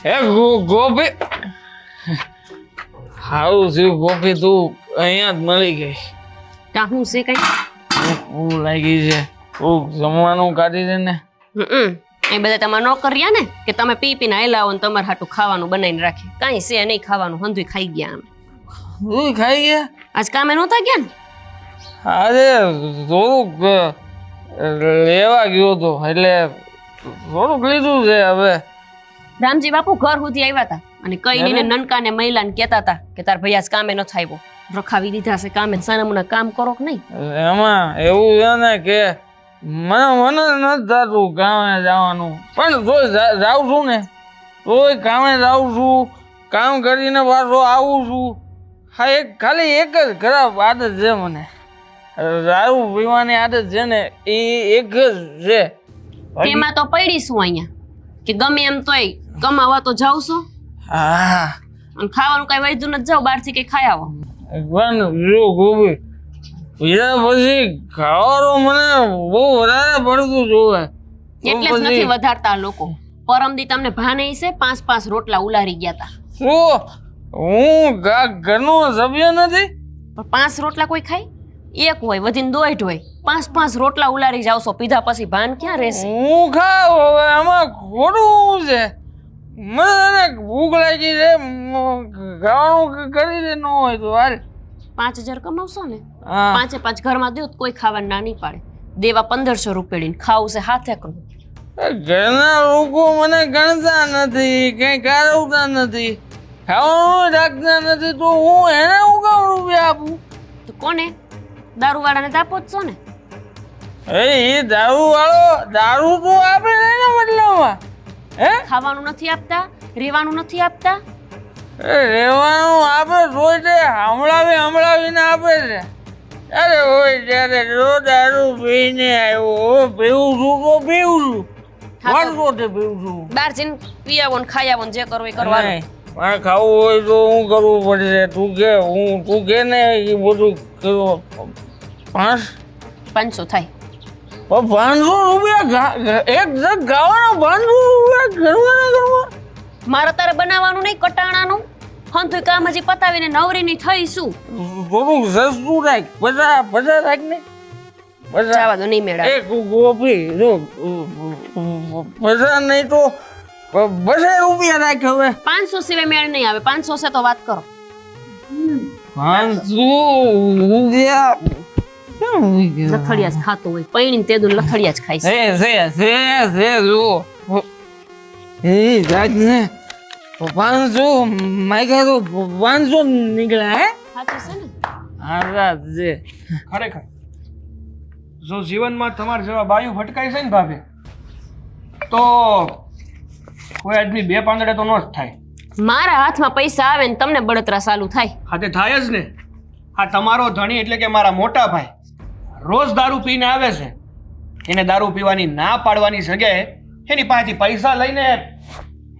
હે ગોપી, હારું થયું ગોપી, તું અહીંયા જ મળી ગઈ. કા હું છે કઈ ભૂખ લાગી છે, તું જમવાનું કાઢી દે ને. એ બધા તમારે નોકર રહ્યા ને કે તમે પી પીને આયલા આવો ને તમારે હાટું ખાવાનું બનાવીને રાખે. કાંઈ છે નહીં ખાવાનું, હંધુય ખાઈ ગયા અમે. તું ખાઈ ગયા? આજ કામે નહોતા ગયા ને? અરે થોડુંક લેવા ગયો હતો એટલે થોડુંક લીધું છે. હવે રામજી બાપુ ઘર સુધી આવ્યા હતા અને કઈ નહીં નનકા ને મહિલા ને કહેતા હતા કે તાર ભાઈ આજ કામે નથી આવ્યો, રખાવી દીધા છે કામે. સાનામુના કામ કરો કે નહીં? એમાં એવું છે ને કે મને નથી થતું કામે જવાનું, પણ તોય જાઉં છું ને, તોય કામે જાઉં છું, કામ કરીને પાછો આવું છું. હા, ખાલી એક જ ખરાબ આદત છે મને, દારૂ પીવાની આદત છે ને, એ એક જ છે. તેમાં તો પડીશું અહીંયા કે ગમે એમ તોય કમાવા તો જાવ છો. હા, અને ખાવાનું કઈ વૈધું નથી, જાવ બહારથી કઈ ખાઈ આવો. પણ જો ગોપી, પીધા પછી ખાવાનું મને બહુ વધારે પડતું જોવે. એટલે જ નથી વધારતા લોકો. પરમદી તમને ભાને છે 5-5 રોટલા ઉલારી ગયા હતા. હું ઘરનો સભ્ય નથી, પણ 5 રોટલા કોઈ ખાય? એક હોય વધીને 2 હોય, 5-5 રોટલા ઉલારી જાવ છો, પીધા પછી ભાન ક્યાં રહેશે? હું ખાવ હવે એમાં ખોટું છે? મને ભૂખ લાગી છે, ખાવાનું કરી દે. ન હોય તો હાલ. 5000 કમાવશો ને, 5-5 ઘરમાં દો કોઈ ખાવાનું ના નહીં પાડે. દેવા 1500 રૂપિયા ખાવું છે હાથે કરું. ઘરના લોકો મને ગણતા નથી, કઈ કારવતા નથી, ખાવાનું રાખતા નથી, તો હું એને હું કામ રૂપિયા આપું? તો કોને? દારૂ વાળાને તો આપો જ છો ને. એ દારૂ વાળો દારૂ તો આપે ને બદલામાં. હે, ખાવાનું નથી આપતા, રહેવાનું નથી આપતા. રહેવાનું આપે રોજ હમણાવીને આપે છે. અરે હોય ત્યારે જો દારૂ પીને આવ્યો, પીવું છું તો પીવું છું, વર્ષોથી પીવું છું. બહાર જઈને પી આવો ને ખાઈ આવો ને જે કરવું એ કરવાનું. મારે ખાવું હોય તો હું કરવું પડશે. તું કે ને એ બધું કરો. 500 થાય. 500 રૂપિયા એક જગ ગાવાના? 500 રૂપિયા મારે તારે બનાવવાનું નહીં, કટાણાનું હંતું કામ હજી પતાવીને નવરીની થઈશું. થોડુંક સસ્તું રાખ, 50 રાખ ને. જવા દો, નહીં મેળા. એક ગોપી જો 50 નહીં તો 200 રૂપિયા રાખ. હવે 500 સિવાય મેળ નહીં આવે. 500 છે તો વાત કરો. 500 રૂપિયા લથડિયા જ ખાતો હોય, પૈણી તેદું લથડિયા જ ખાય છે જો એ રાજ ને 500 માગ્યા તો 500 નીકળ્યા. હે, સાચું છે ને? હા રાજ છે ખરેખર. જો જીવનમાં તમારા જેવા બાયું ભટકાય છે ને ભાભી, તો કોઈ આદમી 2 પાંદડે તો ન જ થાય. મારા હાથમાં પૈસા આવે ને તમને બળતરા ચાલુ થાય. હા, તે થાય જ ને. આ તમારો ધણી એટલે કે મારા મોટા ભાઈ રોજ દારૂ પીને આવે છે. એને દારૂ પીવાની ના પાડવાની જગ્યાએ એની પાસેથી પૈસા લઈને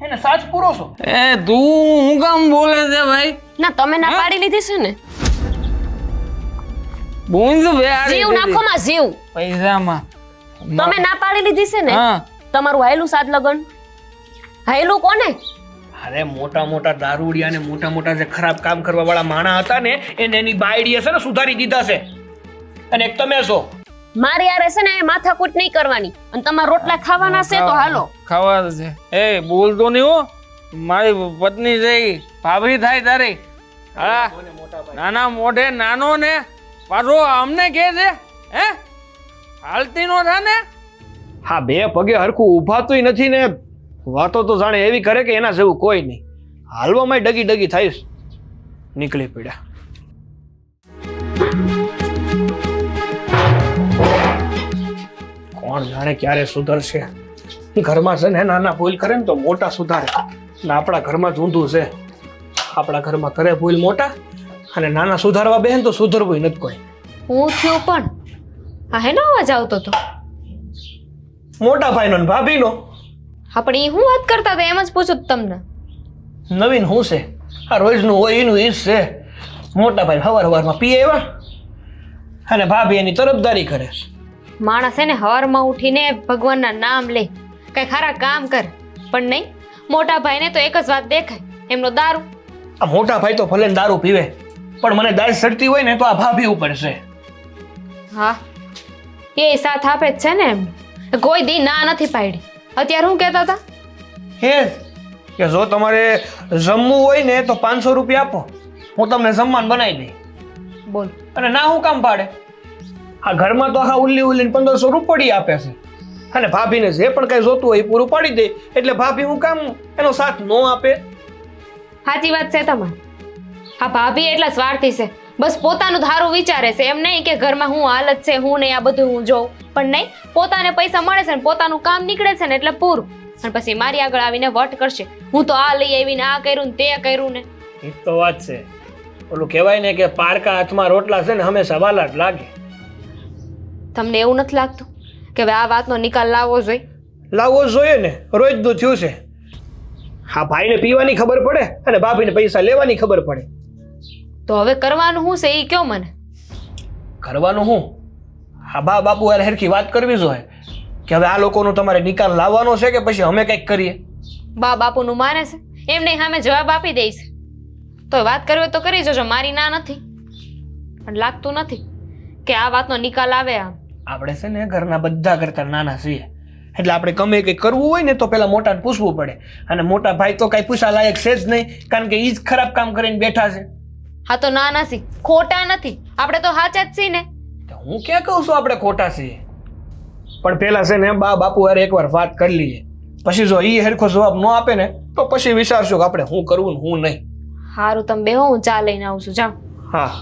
એને સાચ પૂરો છો. એ તું હું કામ બોલે છે ભાઈ? ના, તમે ના પાડી લીધી છે ને. બોલ તો બે જીવ નાખો માં જીવ પૈસામાં. તમે ના પાડી લીધી છે ને. હા, તમારું હાયલું સાત લગન હાયલું કોને? અરે મોટા મોટા દારૂડિયા ને મોટા મોટા જે ખરાબ કામ કરવા વાળા માણા હતા ને એને એની બાયડીએ છે ને સુધારી દીધા છે. અને એક તમે છો. મારી યાર છે ને માથાકૂટ નહીં કરવાની. અને તમારા રોટલા ખાવાના છે તો હાલો. ખાવા છે. એ બોલતો નહીં હો, મારી પત્ની છે, ભાભી થાય તારી. હા, નાના મોઢે નાનો ને પાછો અમને કે છે. હે, હાલતી નો થા ને. હા, 2 પગે હરખું ઊભાતુંય નથી ને વાતો તો જાણે એવી કરે કે એના જેવું કોઈ નહીં. હાલવામાં ડગી ડગી થઈશ. નીકળી પડ્યા. કોણ જાણે ક્યારે સુધરશે. ઘરમાં છે ને નાના ભૂલ કરે ને તો મોટા સુધારે. ને આપણા ઘરમાં જ ઊંધું છે. આપણા ઘરમાં કરે ભૂલ મોટા અને નાના સુધારવા બેન તો સુધરવું નથી કોઈ. હું થયો પણ હા હેનો અવાજ આવતો તો મોટા ભાઈનો ને ભાભીનો. હા, પણ એ હું વાત કરતા હતા એમ જ પૂછું તમને. નવીન શું છે? આ રોજનું હોય એનું ઈજ છે. મોટા ભાઈ હવારમાં પીએ એવા અને ભાભી એની તરફદારી કરે છે. માણસ છે ને હવારમાં ઉઠીને ભગવાનના નામ લે, કઈ ખરા કામ કર, પણ નહીં મોટા ભાઈને તો એક જ વાત દેખાય, એમનો દારૂ. આ મોટા ભાઈ તો ભલે દારૂ પીવે, પણ મને દાળ સડતી હોય ને તો આ ભાભી ઉપર છે. હા, એ સાથ આપે જ છે ને એમ. કોઈ દી ના નથી પાડી. અત્યારે હું કહેતા હતા? હે કે જો તમારે જમવું હોય ને તો 500 રૂપિયા આપો, હું તમને જમવાનું બનાવી દઈ. બોલ. અને ના હું કામ પાડે? આ ઘરમાં તો આખા ઉલ્લી ઉલ્લીને 1500 રૂપિયા આપે છે, અને ભાભીને જે પણ કઈ જોતું હોય એ પૂરું પાડી દે. એટલે ભાભી હું કામ એનો સાથ ન આપે? સાચી વાત છે તમારી. આ ભાભી એટલા સ્વાર્થી છે, બસ પોતાનું ધારું વિચારે છે. એમ નહીં કે ઘરમાં હું હાલત છે, હું નહીં, આ બધું હું જોઉં. પણ નહીં, પોતાને પૈસા મળે છે ને પોતાનું કામ નીકળે છે ને એટલે પૂરું. અને પછી મારી આગળ આવીને વટ કરશે, હું તો આ લઈ આવીને આ કર્યું ને તે કર્યું ને. એ તો વાત છે. ઓલું કહેવાય ને કે પારકા હાથમાં રોટલા છે ને હંમેશા વાલા જ લાગે. તમને એવું નથી લાગતું કે હવે આ વાતનો નિકાલ લાવવો જોઈએ? લાવવો જ જોઈએ ને, રોજનું થયું છે. હા, ભાઈને પીવાની ખબર પડે અને ભાભીને પૈસા લેવાની ખબર પડે. તો હવે કરવાનું શું છે એ કયો મને. કરવાનું હું? હા, બાપુ યાર હેરખી વાત કરવી જોઈએ કે હવે આ લોકોનો તમારે નિકાલ લાવવાનો છે કે પછી અમે કંઈક કરીએ. બાપુનું માને છે, એમને સામે જવાબ આપી દઈશ. તો વાત કરવી હોય તો કરી જજો, મારી ના નથી. પણ લાગતું નથી કે આ વાતનો નિકાલ આવે. આપણે છે ને ઘરના બધા કરતા નાના છીએ, એટલે આપણે ગમે કંઈ કરવું હોય ને તો પેલા મોટાને પૂછવું પડે. અને મોટા ભાઈ તો કઈ પૂછા લાયક છે જ નહીં, કારણ કે એ જ ખરાબ કામ કરીને બેઠા છે. હા તો નાના સી, ખોટા નથી. આપણે તો સાચા જ છીએ ને. હું ક્યાં કહું છું આપણે ખોટા છીએ? પણ પેલા છે ને બાપુ યાર એકવાર વાત કરી લઈએ, પછી જો એ હેરખો જવાબ ન આપે ને તો પછી વિચારશું કે આપણે શું કરવું ને શું નહીં. સારું, તમે બેહો, હું ચા લઈને આવું છું. જાઓ. હા.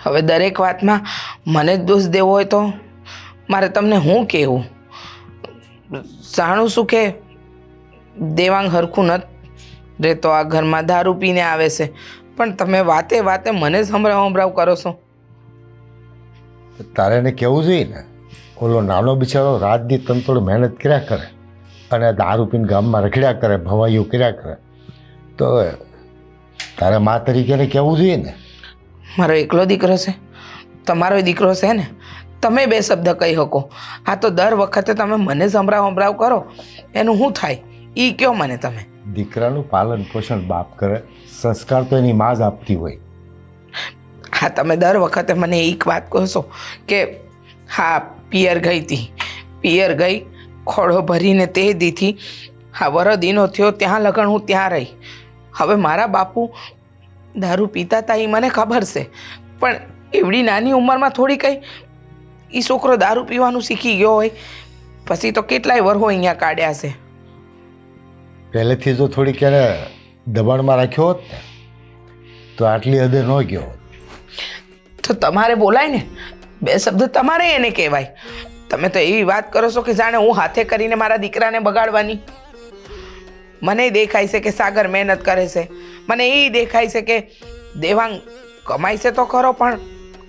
હવે દરેક વાતમાં મને જ દોષ દેવો હોય તો મારે તમને શું કહેવું? જાણું છું કે દેવાંગ હરખું નથી રહેતો, આ ઘરમાં દારૂ પીને આવે છે, પણ તમે વાતે વાતે મને સંભળાવ કરો છો. તારે એને કહેવું જોઈએ ને, ઓલો નાનો બિચારો રાત દી તંતોડ મહેનત કર્યા કરે અને દારૂ પીને ગામમાં રખડ્યા કરે, ભવાઈઓ કર્યા કરે, તો તારે મા તરીકે એને કહેવું જોઈએ ને. મારો એકલો દીકરો છે, તમારો દીકરો છે ને, તમે બે શબ્દ કહી શકો. આ તો દર વખતે તમે મને સંભળાવ કરો, એનું શું થાય એ કયો મને તમે. દીકરાનું પાલન પોષણ બાપ કરે, સંસ્કાર તો એની માં જ આપતી હોય. હા, તમે દર વખતે મને એક વાત કહો છો કે હા પિયર ગઈ હતી, પિયર ગઈ ખોળો ભરીને તે દીધી, હા વરદીનો થયો ત્યાં લગન હું ત્યાં રહી. હવે મારા બાપુ દારૂ પીતા હતા એ મને ખબર છે, પણ એવડી નાની ઉંમરમાં થોડી કંઈ એ છોકરો દારૂ પીવાનું શીખી ગયો હોય પછી તો કેટલાય વર્ષો અહીંયા કાઢ્યા છે. પહેલેથી જો થોડીક એને દબાણમાં રાખ્યો હોત ને તો આટલી હદે ન ગયો હોત. તો તમારે બોલાય ને, બે શબ્દ તમારે એને કહેવાય. તમે તો એવી વાત કરો છો કે જાણે હું હાથે કરીને મારા દીકરાને બગાડવાની. મને દેખાય છે કે સાગર મહેનત કરે છે, મને એ દેખાય છે કે દેવાંગ કમાય છે તો ખરો પણ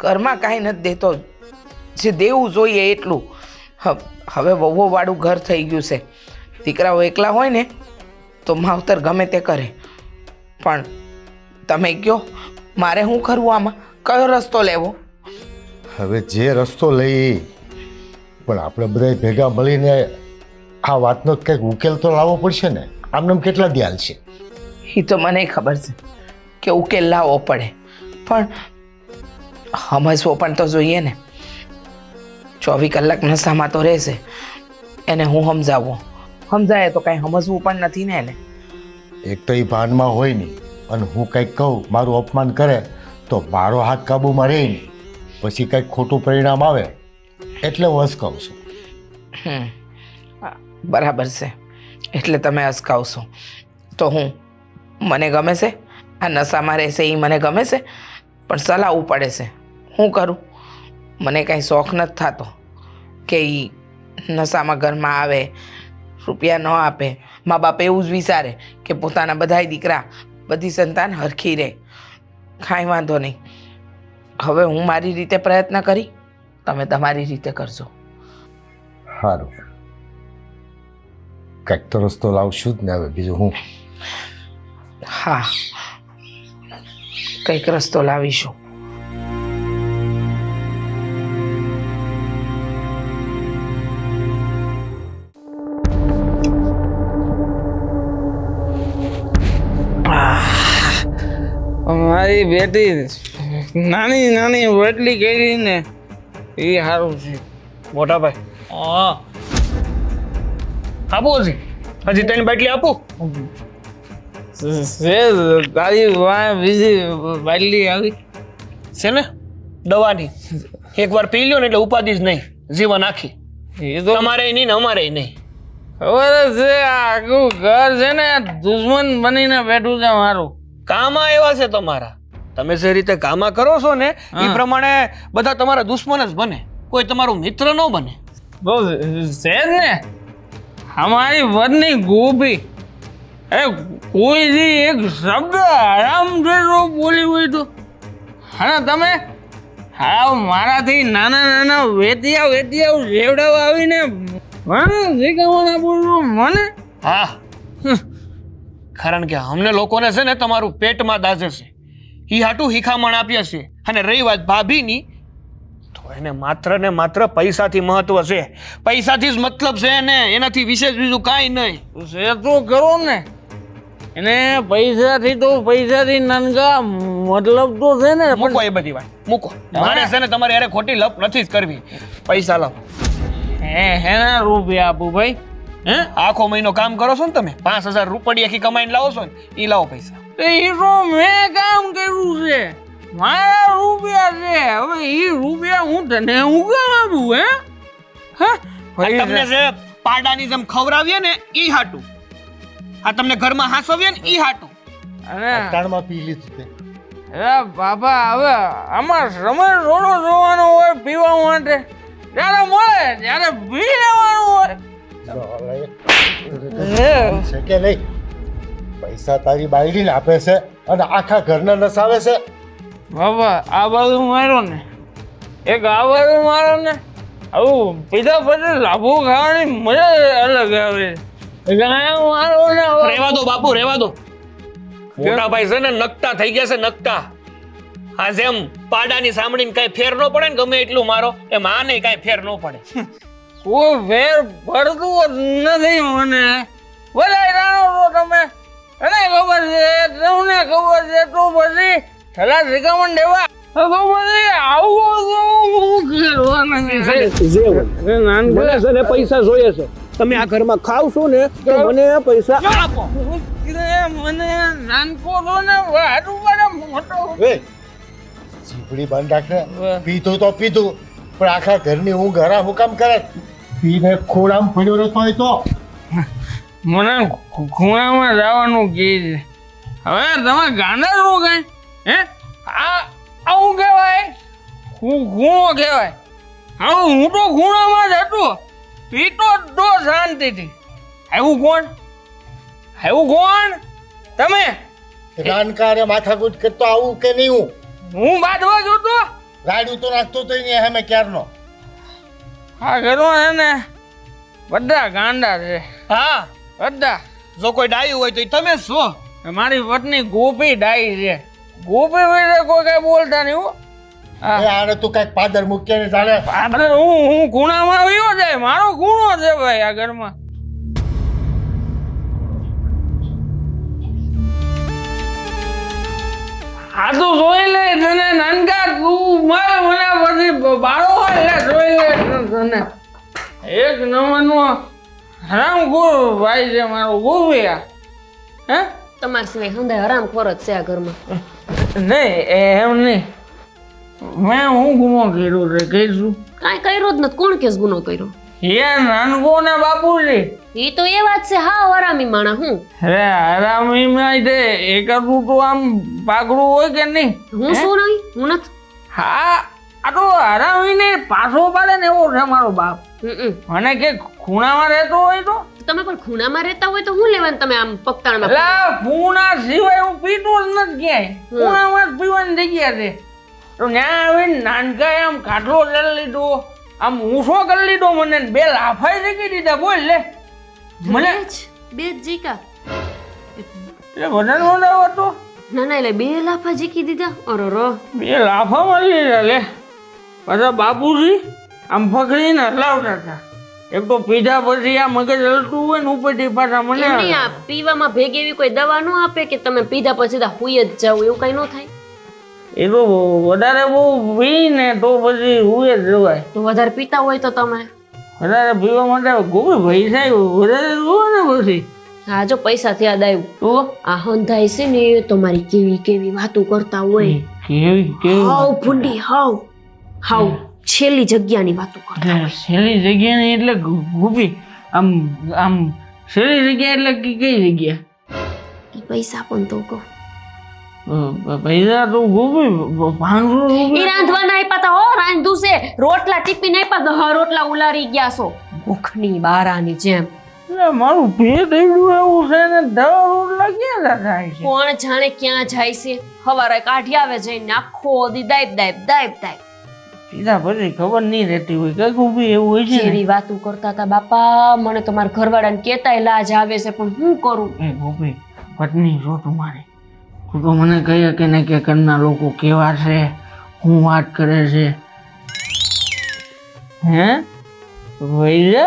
ઘરમાં કાંઈ નથી દેતો, જે દેવું જોઈએ એટલું. હવે વહુવાળું ઘર થઈ ગયું છે, દીકરાઓ એકલા હોય ને તો માવતર ગમે તે કરે. પણ તમે કહો મારે શું કરવું આમાં, કયો રસ્તો લેવો? હવે જે રસ્તો લઈ, પણ આપણે બધા ભેગા મળીને આ વાતનો કંઈક ઉકેલ તો લાવવો પડશે ને. આમને કેટલા દિયાલ છે એ તો મને ખબર છે કે ઉકેલ લાવવો પડે, પણ સમજવો પણ તો જોઈએ ને. 24 કલાક નશામાં તો રહેશે, એને હું સમજાવું, સમજાય તો કાંઈ સમજવું પણ નથી ને એને. એક તો એ ભાનમાં હોય નહીં, અને હું કંઈક કહું મારું અપમાન કરે તો મારો હાથ કાબૂમાં રહે નહીં, પછી કંઈક ખોટું પરિણામ આવે એટલે હું અસકાઉં છું. બરાબર છે, એટલે તમે અસકાવશો તો મને ગમે છે, આ નશામાં રહેશે એ મને ગમે છે, પણ સલાવવું પડે છે. શું કરું? મને કાંઈ શોખ નથી થતો કે એ નશામાં ઘરમાં આવે, રૂપિયા ન આપે. મા બાપ એવું જ વિચારે કે પોતાના બધાય દીકરા, બધી સંતાન હરખી રહે. કાંઈ વાંધો નહીં, હવે હું મારી રીતે પ્રયત્ન કરી, તમે તમારી રીતે કરજો. સારું, કંઈક તો રસ્તો લાવશું જ ને હવે, બીજું હું. હા, કંઈક રસ્તો લાવીશું. મારી બેટી નાની નાની રોટલી કરી ને એ સારું છે. મોટા ભાઈ હા આપવું છે હજી 3 બાટલી આપું તારી બીજી બાટલી આવી છે ને દવાની એકવાર પી લ્યો ને એટલે ઉપાધિ જ નહીં જીવન આખી એ તો તમારે નહીં ને અમારે નહીં ખબર જ છે આ આખું ઘર છે ને દુશ્મન બનીને બેઠું છે મારું. કામા એવા છે તમારા તમે જે રીતે કામા કરો છો ને એ પ્રમાણે બધા તમારા દુશ્મન જ બને કોઈ તમારું મિત્ર ન બને બહુ છે જ ને અમારી વરની ગોપી કોઈ દી એક શબ્દ આરામ જેવો બોલી હોય તો હા તમે હા મારાથી નાના નાના વેતિયા જેવડાવા આવીને શીખવવાના બોલવું મને. હા કારણ કે અમને લોકોને છે ને તમારું પેટમાં દાજે છે ઈ હાટું હિખામણ આપ્યા છે અને રહી વાત ભાભીની તો એને માત્ર ને માત્ર પૈસાથી મહત્વ છે પૈસાથી જ મતલબ છે ને એનાથી વિશેષ બીજું કાંઈ નહીં. છે તો કરો ને એને પૈસાથી નાનકા મતલબ તો છે ને મૂકો એ બધી વાત મૂકો મારે છે ને તમારે યારે ખોટી લપ નથી જ કરવી પૈસા લાવો હેના રૂપિયા આપું ભાઈ. હે આખો મહિનો કામ કરો છો ને તમે 5000 રૂપિયા આખી કમાઈને લાવો છો ને ઈ લાવો પૈસા એ તો મેં કામ કર્યું છે મારા રૂપિયા છે હવે એ રૂપિયા હું તને હું કામ આપું હે આ તમને જે પાડાની જેમ ખવડાવીએ ને ઈ હાટું આ તમને ઘરમાં હાંસવીએ ને ઈ હાટું અને અટાણમાં પી લીધું તે બાપા હવે આમાં સમય થોડો જોવાનો હોય પીવા માટે ત્યારે મળે ત્યારે પી લેવાનું હોય. છે કે નહીં પૈસા તારી બાયડીને આપે છે અને આખા ઘરને નસાવે છે. બાપા આ બાજુ મારો ને એક આ બાજુ મારો ને આવું પીધા પછી લાભો ખાવાની મજા અલગ આવે. રેવા દો બાપુ રેવા દો મોટા ભાઈ છે ને નકટા થઈ ગયા છે નકટા આ જેમ પાડાની સાંભળીને કઈ ફેર ન પડે ને ગમે એટલું મારો એમ આને કઈ ફેર ન પડે કોઈ ફેર પડતું જ નથી મને બધા રાણો છો તમે એને ખબર છે તમને ખબર છે તો પછી છેલ્લા શિખામણ દેવા તો પછી આવું તો હું કરવાના પૈસા જોઈએ છે તમે આ ઘરમાં ખાવશો ને તો મને પૈસા આપો. મને નાનકો છો ને વારું પડે મોટો એ જીભડી બંધ રાખ ને પીધું તો પીધું પણ આખા ઘરની ઊંઘ હરા હું કામ કરે પીને ખોડામાં પડ્યો રહેતો હોય તો મને ખૂણામાં જવાનું કહે છે હવે તમે ગાંડા છો કઈ હે આવું કહેવાય ખૂણો કહેવાય હવે હું તો ખૂણામાં જ હતો પીતો તો શાંતિથી આવ્યું કોણ તમે રાનકારે માથાકૂટ કરતો આવું કે નહીં હું બાંધવા જોતો ગાડું તો નાખતો તો નહીં હમે ક્યારનો આ ઘરમાં છે ને બધા ગાંડા છે હા બધા જો કોઈ ડાયું હોય તો ઈ તમે છો મારી પત્ની ગોપી ડાઈ છે ગોપી વિશે કોઈ કઈ બોલતા નહીં હો આને તું કઈક પાદર મૂક્યા ને જાણે આપણે હું ખૂણામાં આવ્યો જાય મારો ખૂણો છે ભાઈ આ ઘરમાં આ તો જોઈ લે તને નાનકા તું મારે મને પછી બાળો હોય એટલે જોઈ લે તને એક નંબરનો હરામખોર ભાઈ છે મારો ગોવિયા હે તમારા સિવાય હંધાય હરામખોર જ છે આ ઘરમાં નહીં એમ નહીં મેં હું ગુનો કર્યો છે કહીશું કાંઈ કર્યો જ નથી કોણ કેસ ગુનો કર્યો એ નાનકો ને બાપુજી એ તો એ વાત છે હા હરામી માણા હું અરે હરામી માં તે એકાદું તો આમ પાકડું હોય કે નહીં હું શું નહીં હું નથી હા આ તો હરામીને પાછો પાડે ને એવો છે મારો બાપ મને કે ખૂણામાં રહેતો હોય તો તમે પણ ખૂણામાં રહેતા હોય તો હું લેવાનું તમે આમ પગતાળમાં એટલે ખૂણા સિવાય હું પીતો જ નથી ક્યાંય ખૂણામાં જ પીવાની જગ્યા છે તો ત્યાં આવીને નાનકા આમ ખાટલો લઈ લીધો આમ ઊંસો કરી લીધો મને બે લાફાઈ જગી દીધા બોલ લે મને બે જ જીકા એટલે વધારે મોટા હતો ના ના એટલે બે લાફા જીકી દીધા અરે બે લાફા મળી લીધા લે પાછા બાપુજી આમ પકડીને હલાવતા હતા એક તો પીધા પછી આ મગજ હલતું હોય ને ઉપરથી પાછા મને એમની આ પીવામાં ભેગી એવી કોઈ દવા ન આપે કે તમે પીધા પછી સીધા હુઈ જ જાવ, એવું કઈ ન થાય? એ તો વધારે બહુ પીને તો પછી હુએ જ જવાય. તો વધારે પીતા હોય તો તમે વધારે પીવા માટે ગોપી પૈસા વધારે જુઓ ને પછી. હા જો પૈસાથી યાદ આવ્યું, તો આ હંધાઈ છે ને તમારી કેવી કેવી વાતો કરતા હોય, કેવી કેવી હાવ ભૂંડી, હાવ છેલ્લી જગ્યાની વાતો કરતા. એટલે છેલ્લી જગ્યા ને એટલે ગોપી આમ આમ છેલ્લી જગ્યા એટલે કઈ જગ્યા? ઈ પૈસા પણ તો કહું, પૈસા તો ગોપી 500 ઈ રૂપિયા. રાંધવાના આપ્યા તા, હો રાંધું છે, રોટલા ટીપીને આપ્યા, 10 રોટલા ઉલારી ગયા છો ભૂખની બારાની જેમ. એટલે મારું પેટ એટલું એવું છે ને 10 રોટલા ક્યાં થાય છે? કોણ જાણે ક્યાં જાય છે, હવારે કાઢી આવે જઈને આખો દી દાઈબ. પીધા પછી ખબર નહીં રહેતી હોય કે ગોપી એવું હોય છે ને. જેવી વાતો કરતા હતા બાપા, મને તો મારા ઘરવાળાને કેતાય લાજ આવે છે, પણ શું કરું? એ ગોપી પત્ની છો તમારી, તું તો મને કહે કે ને કે ઘરના લોકો કેવા છે, હું વાત કરે છે, હે ભાઈ?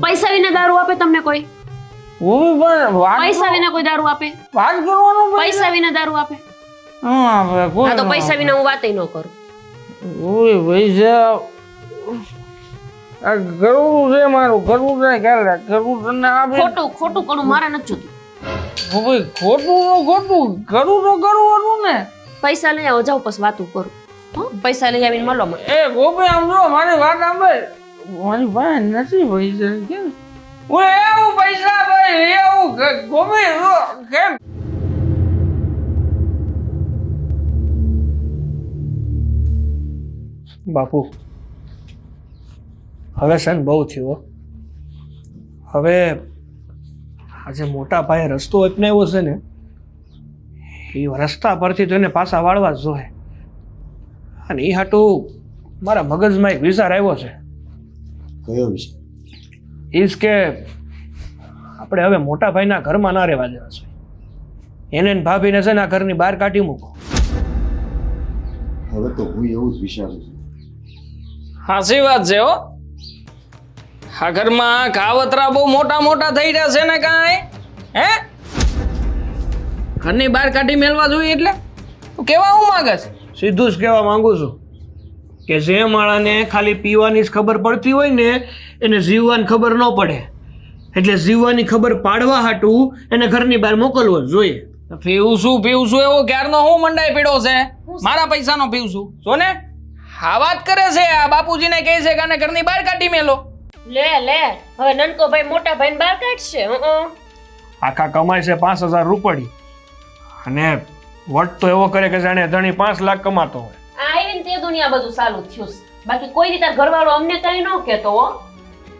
પૈસા વિના દારૂ આપે તમને કોઈ? ગોપી પણ પૈસા વિના કોઈ દારૂ આપે? વાત કરવાનો પૈસા વિના દારૂ આપે? હા આપણે કોઈ હા તો પૈસા વિના હું વાતય ન કરું. ઓય પૈસા આ કરવું છે મારું, કરવું છે ક્યારે કરવું તને આપે. ખોટું કરું મારે નથી જોતું. ગોપી ખોટું કરવું તો કરવાનું ને. પૈસા લઈ આવો, જાઓ પછી વાતું કરું. પૈસા લઈ આવીને મળો મને. એ ગોપી આમ જો મારી વાત સાંભળ, મારી પાસે નથી પૈસા. કેમ ઓય એવું પૈસા ભાઈ એવું ગોપી કેમ? બાપુ હવે છે ને બહુ થયું હો. હવે આજે મોટા પાયે રસ્તો અપનાવ્યો છે ને, એ રસ્તા પરથી તો એને પાછા વાળવા જ જોઈએ. અને એ હાટું મારા મગજમાં એક વિચાર આવ્યો છે. કયો વિષય? એ જ કે આપણે હવે મોટા ભાઈના ઘરમાં ના રહેવા દેવા છે. એને ને ભાભીને છે ને આ ઘરની બહાર કાઢી મૂકો. હવે તો હું એવું જ વિચારું છું. સાચી વાત છે હો. આ ઘરમાં કાવતરા બહુ મોટા થઈ રહ્યા છે ને કાંઈ, હે? ઘરની બહાર કાઢી મેળવા જોઈએ એટલે તું કેવા હું માંગે છે? સીધું જ કહેવા માંગુ છું કે જે માણસને ખાલી પીવાની જ ખબર પડતી હોય ને એને જીવવાની ખબર ન પડે. એટલે જીવવાની ખબર પાડવા હાટું એને ઘરની બહાર મોકલવો જ જોઈએ. પીવું છું એવો ક્યારનો હું મંડાઈ પીડ્યો છે? મારા પૈસાનો પીવું છું જો ને. હા વાત કરે છે આ બાપુજીને કહે છે કે આને ઘરની બહાર કાઢી મેલો. લે હવે નનકો ભાઈ મોટા ભાઈને બહાર કાઢશે. આખા કમાય છે 5000 રૂપિયા અને વટ તો એવો કરે કે જાણે ધણી 5 લાખ કમાતો હોય. આ આવીને તે દુનિયા બધું ચાલુ થયું છે. બાકી કોઈ રીતે ઘરવાળો અમને કઈ ન કહેતો હો.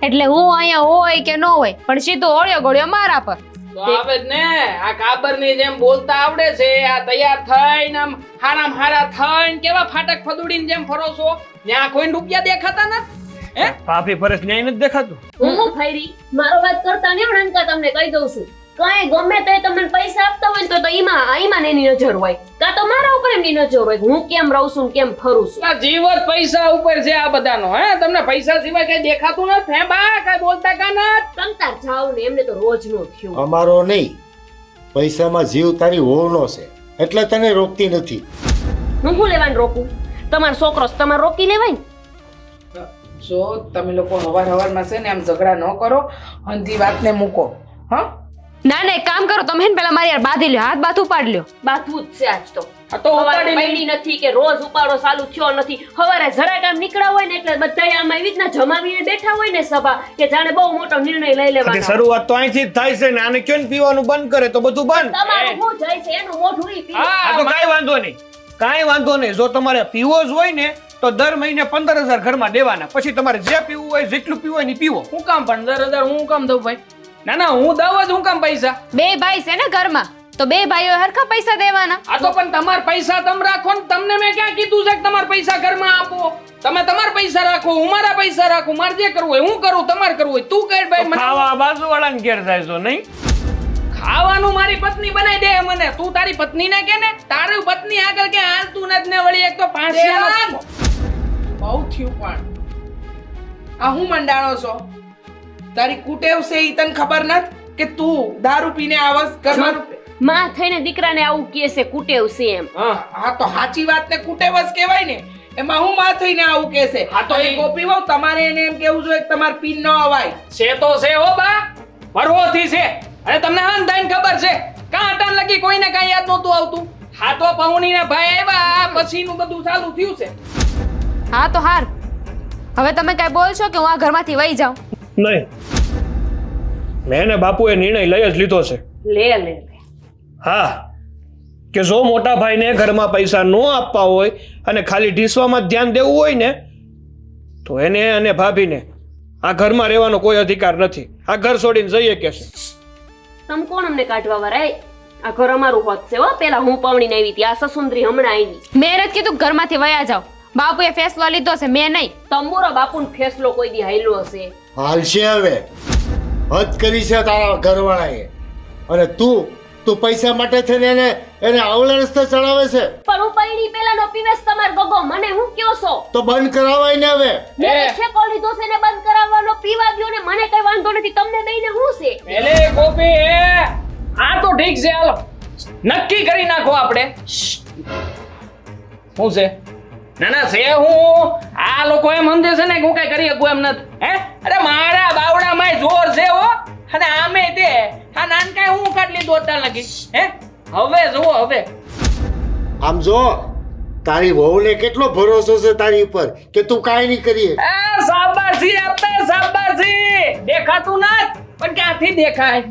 એટલે હું અહીંયા હોય કે ન હોય પણ સીધો ઓળ્યો ગોળ્યો મારા પર. તો આવે જ ને, આ કાબરની જેમ બોલતા આવડે છે, આ તૈયાર થઈને આમ હારા થઈને કેવા ફાટક ફદુડીને જેમ ફરો છો, ત્યાં કોઈ રૂપિયા દેખાતા નથી, હે? ભાભી ફરસ ન્યાય નથી દેખાતું. હું ફૈરી મારો વાત કરતા ને નનકા તમને કહી દઉં છું, કઈ ગમે તે તમને પૈસા આપતા હોય ને તો ઈમાં એની નજર હોય, કાં તો મારા ઉપર એમની નજર હોય હું કેમ રહું છું કેમ ફરું છું. આ જીવત પૈસા ઉપર છે આ બધાનો, હે? તમને પૈસા સિવાય કઈ દેખાતું નથી, હે બા? કઈ બોલતા કા નથી? કંતાર જાવ ને, એમને તો રોજ નો થયું. અમારો નહીં, પૈસામાં જીવ તારી વહુનો છે એટલે તને રોકતી નથી. હું શું લેવાનું રોકું? તમારો છોકરો છે, તમારે રોકી લેવાય ને. જો તમે લોકો હવારમાં છે ને આમ ઝઘડા ન કરો, અંધી વાતને મૂકો. હા ના એક કામ કરો તમે પેલા મારી યાર બાંધી લ્યો, હાથ બાથ ઉપાડ લ્યો. બાથું જ છે આજ તો. આ તો સવારે ઉપાડી પડી નથી કે રોજ ઉપાડો ચાલુ થયો નથી. હવારે જરા કામ નીકળ્યા હોય ને એટલે બધા આમ આવી રીતના જમાવીને બેઠા હોય ને સભા કે જાણે બહુ મોટો નિર્ણય લઈ લેવાનો. શરૂઆત તો અહીંથી જ થાય છે ને, આને ક્યાં ને પીવાનું બંધ કરે તો બધું બંધ. તમારું શું જાય છે એનું મોઢું ઈ પી. આ તો કાંઈ વાંધો નહીં. જો તમારે પીવો જ હોય ને તો દર મહિને 15000 ઘરમાં દેવાના. પછી તમારે જે પીવું હોય જેટલું પીવું હોય ને પીવો. હું કામ 15000 હું કામ દઉં ભાઈ? ના હું દઉં જ, હું કામ પૈસા? બે ભાઈ છે ને ઘરમાં તો બે ભાઈઓ હરખા પૈસા દેવાના. આ તો પણ તમારા પૈસા તમે રાખો ને, તમને મેં ક્યાં કીધું છે કે તમારા પૈસા ઘરમાં આપો? તમે તમારા પૈસા રાખો, હું મારા પૈસા રાખું, મારે જે કરવું હોય હું કરું, તમારે કરવું હોય તું કર ભાઈ. ખાવા બાજુવાળાને ઘેર જાય છો નહીં? ખાવાનું મારી પત્ની બનાવી દે મને. તું તારી પત્નીને કે ને, તારી પત્ની આગળ કે હાલતું નથી ને વળી એક તો 5 બહુ થયું પણ આ હું મંડાણો છો? તારી કુટેવ છે ઈ તને ખબર નથી કે તું દારૂ પીને આવસ ઘરમાં? માં થઈને દીકરાને આવું કહે છે કુટેવ છે એમ. હા તો સાચી વાત ને કુટેવ જ કહેવાય ને. એમાં હું માં થઈને આવું કે છે? હા તો અને ઈ- ગોપી વહુ તમારે એને એમ કેવું જોઈએ કે તમારે પીન ન અવાય. છે તો છે હો બા, પરવોથી છે. અને તમને આન દાન ખબર છે કાં અટાણ લગી કોઈને કાંઈ યાદ નહોતું આવતું. હા તો પૌણીના ભાઈ આવ્યા પછીનું બધું ચાલુ થયું છે. હા તો હાર, હવે તમે કઈ બોલશો કે હું આ ઘરમાંથી વહી જાઉં? નહીં, મેં ને બાપુએ નિર્ણય લઈ જ લીધો છે. લે લે લે. હા, કે જો મોટા ભાઈને ઘરમાં પૈસા ન આપવા હોય અને ખાલી ઢીસવામાં જ ધ્યાન દેવું હોય ને તો એને અને ભાભીને આ ઘરમાં રહેવાનો કોઈ અધિકાર નથી. આ ઘર છોડીને જઈએ કે છે. તમ કોણ અમને કાઢવા વાળા? આ ઘર અમારું હોત છે હો. પેલા હું પવણીને આવી હતી, આ સસુંદરી હમણાં આવી. મેં જ કીધું ઘરમાંથી વયા જાઓ. બાપુએ ફેસલો લીધો છે, મેં નહીં. તંબુરો બાપુનો ફેસલો કોઈ દી હાલ્યો હશે? હાલશે હવે, હદ કરી છે તારા ઘરવાળાએ. અને તું પૈસા માટે થઈને એને આવલા રસ્તે ચડાવે છે. પણ હું પૈણી પેલા નો પીવેશ તમાર ગગો, મને હું કયો છો? તો બંધ કરાવાય ને હવે. મેં ઠેકો લીધો છે ને બંધ કરાવવાનો, પીવા દ્યો ને મને કઈ વાંધો નથી. તમને બેયને શું છે? એલે ગોપી, આ તો ઠીક છે, હાલો નક્કી કરી નાખો આપણે. શું છે? ના ના છે હું આ લોકો એમ સમજે છે ને કે હું કઈ કરી શકું એમ નથી. હે અરે મારા બાવડામાં જોર છે હો. અને આમે તે આ નાનકાય હું કાઢ લીધું અટાણ લગી. હે હવે જુઓ, હવે આમ જો, તારી વહુને કેટલો ભરોસો છે તારી ઉપર કે તું કાંઈ નહીં કરીએ. શાબાશી આપે, શાબાશી. દેખાતું નથી પણ ક્યાંથી દેખાય?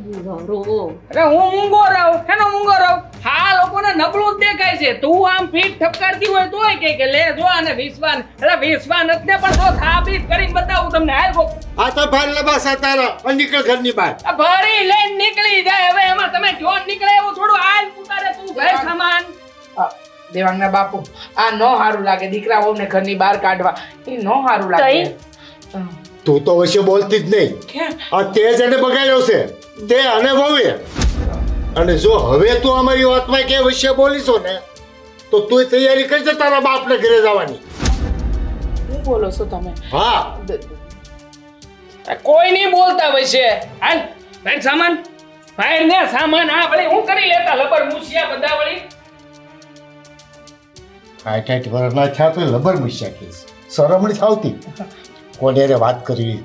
અરે હું મૂંગો રહું, હેનો મૂંગો રહું? હા લોકોને નબળું જ દેખાય છે. તું આમ પીઠ ઠપકારતી હોય તોય કે લે જો આને વિશ્વાન. અરે વિશ્વાન નથી ને પણ તો થાબીત કરીને બતાવું તમને. હાલ ગો, આ તો ભાર લબાસા તારા અને નીકળ ઘરની બહાર. આ ભરી લઈને નીકળી જાય. હવે એમાં તમે જોન નીકળે એવું થોડું હાલ ઉતારે તું ઘર સામાન. દેવાંગના બાપુ, આ નો સારું લાગે દીકરાઓને ઘરની બહાર કાઢવા. એ નો સારું લાગે. તું તો વચ્ચે બોલતી જ નહીં. કેમ? આ તે જ એને બગાડ્યો છે, તે અને વહુએ. અને જો હવે તું અમારી વાતમાં કે વચ્ચે બોલીશો ને તો તું તૈયારી કરજે તારા બાપને ઘરે જવાની. શું બોલો છો તમે? હા, કોઈ નહીં બોલતા હોય છે. હાલ ભાઈ સામાન, ભાઈ ને સામાન. આ વળી હું કરી લેતા લબર મૂછિયા બધા વળી. આઠ વર્ષના થયા તો લબર મૂછ્યા કેસ શરમ નથી આવતી કોને રે વાત કરવી.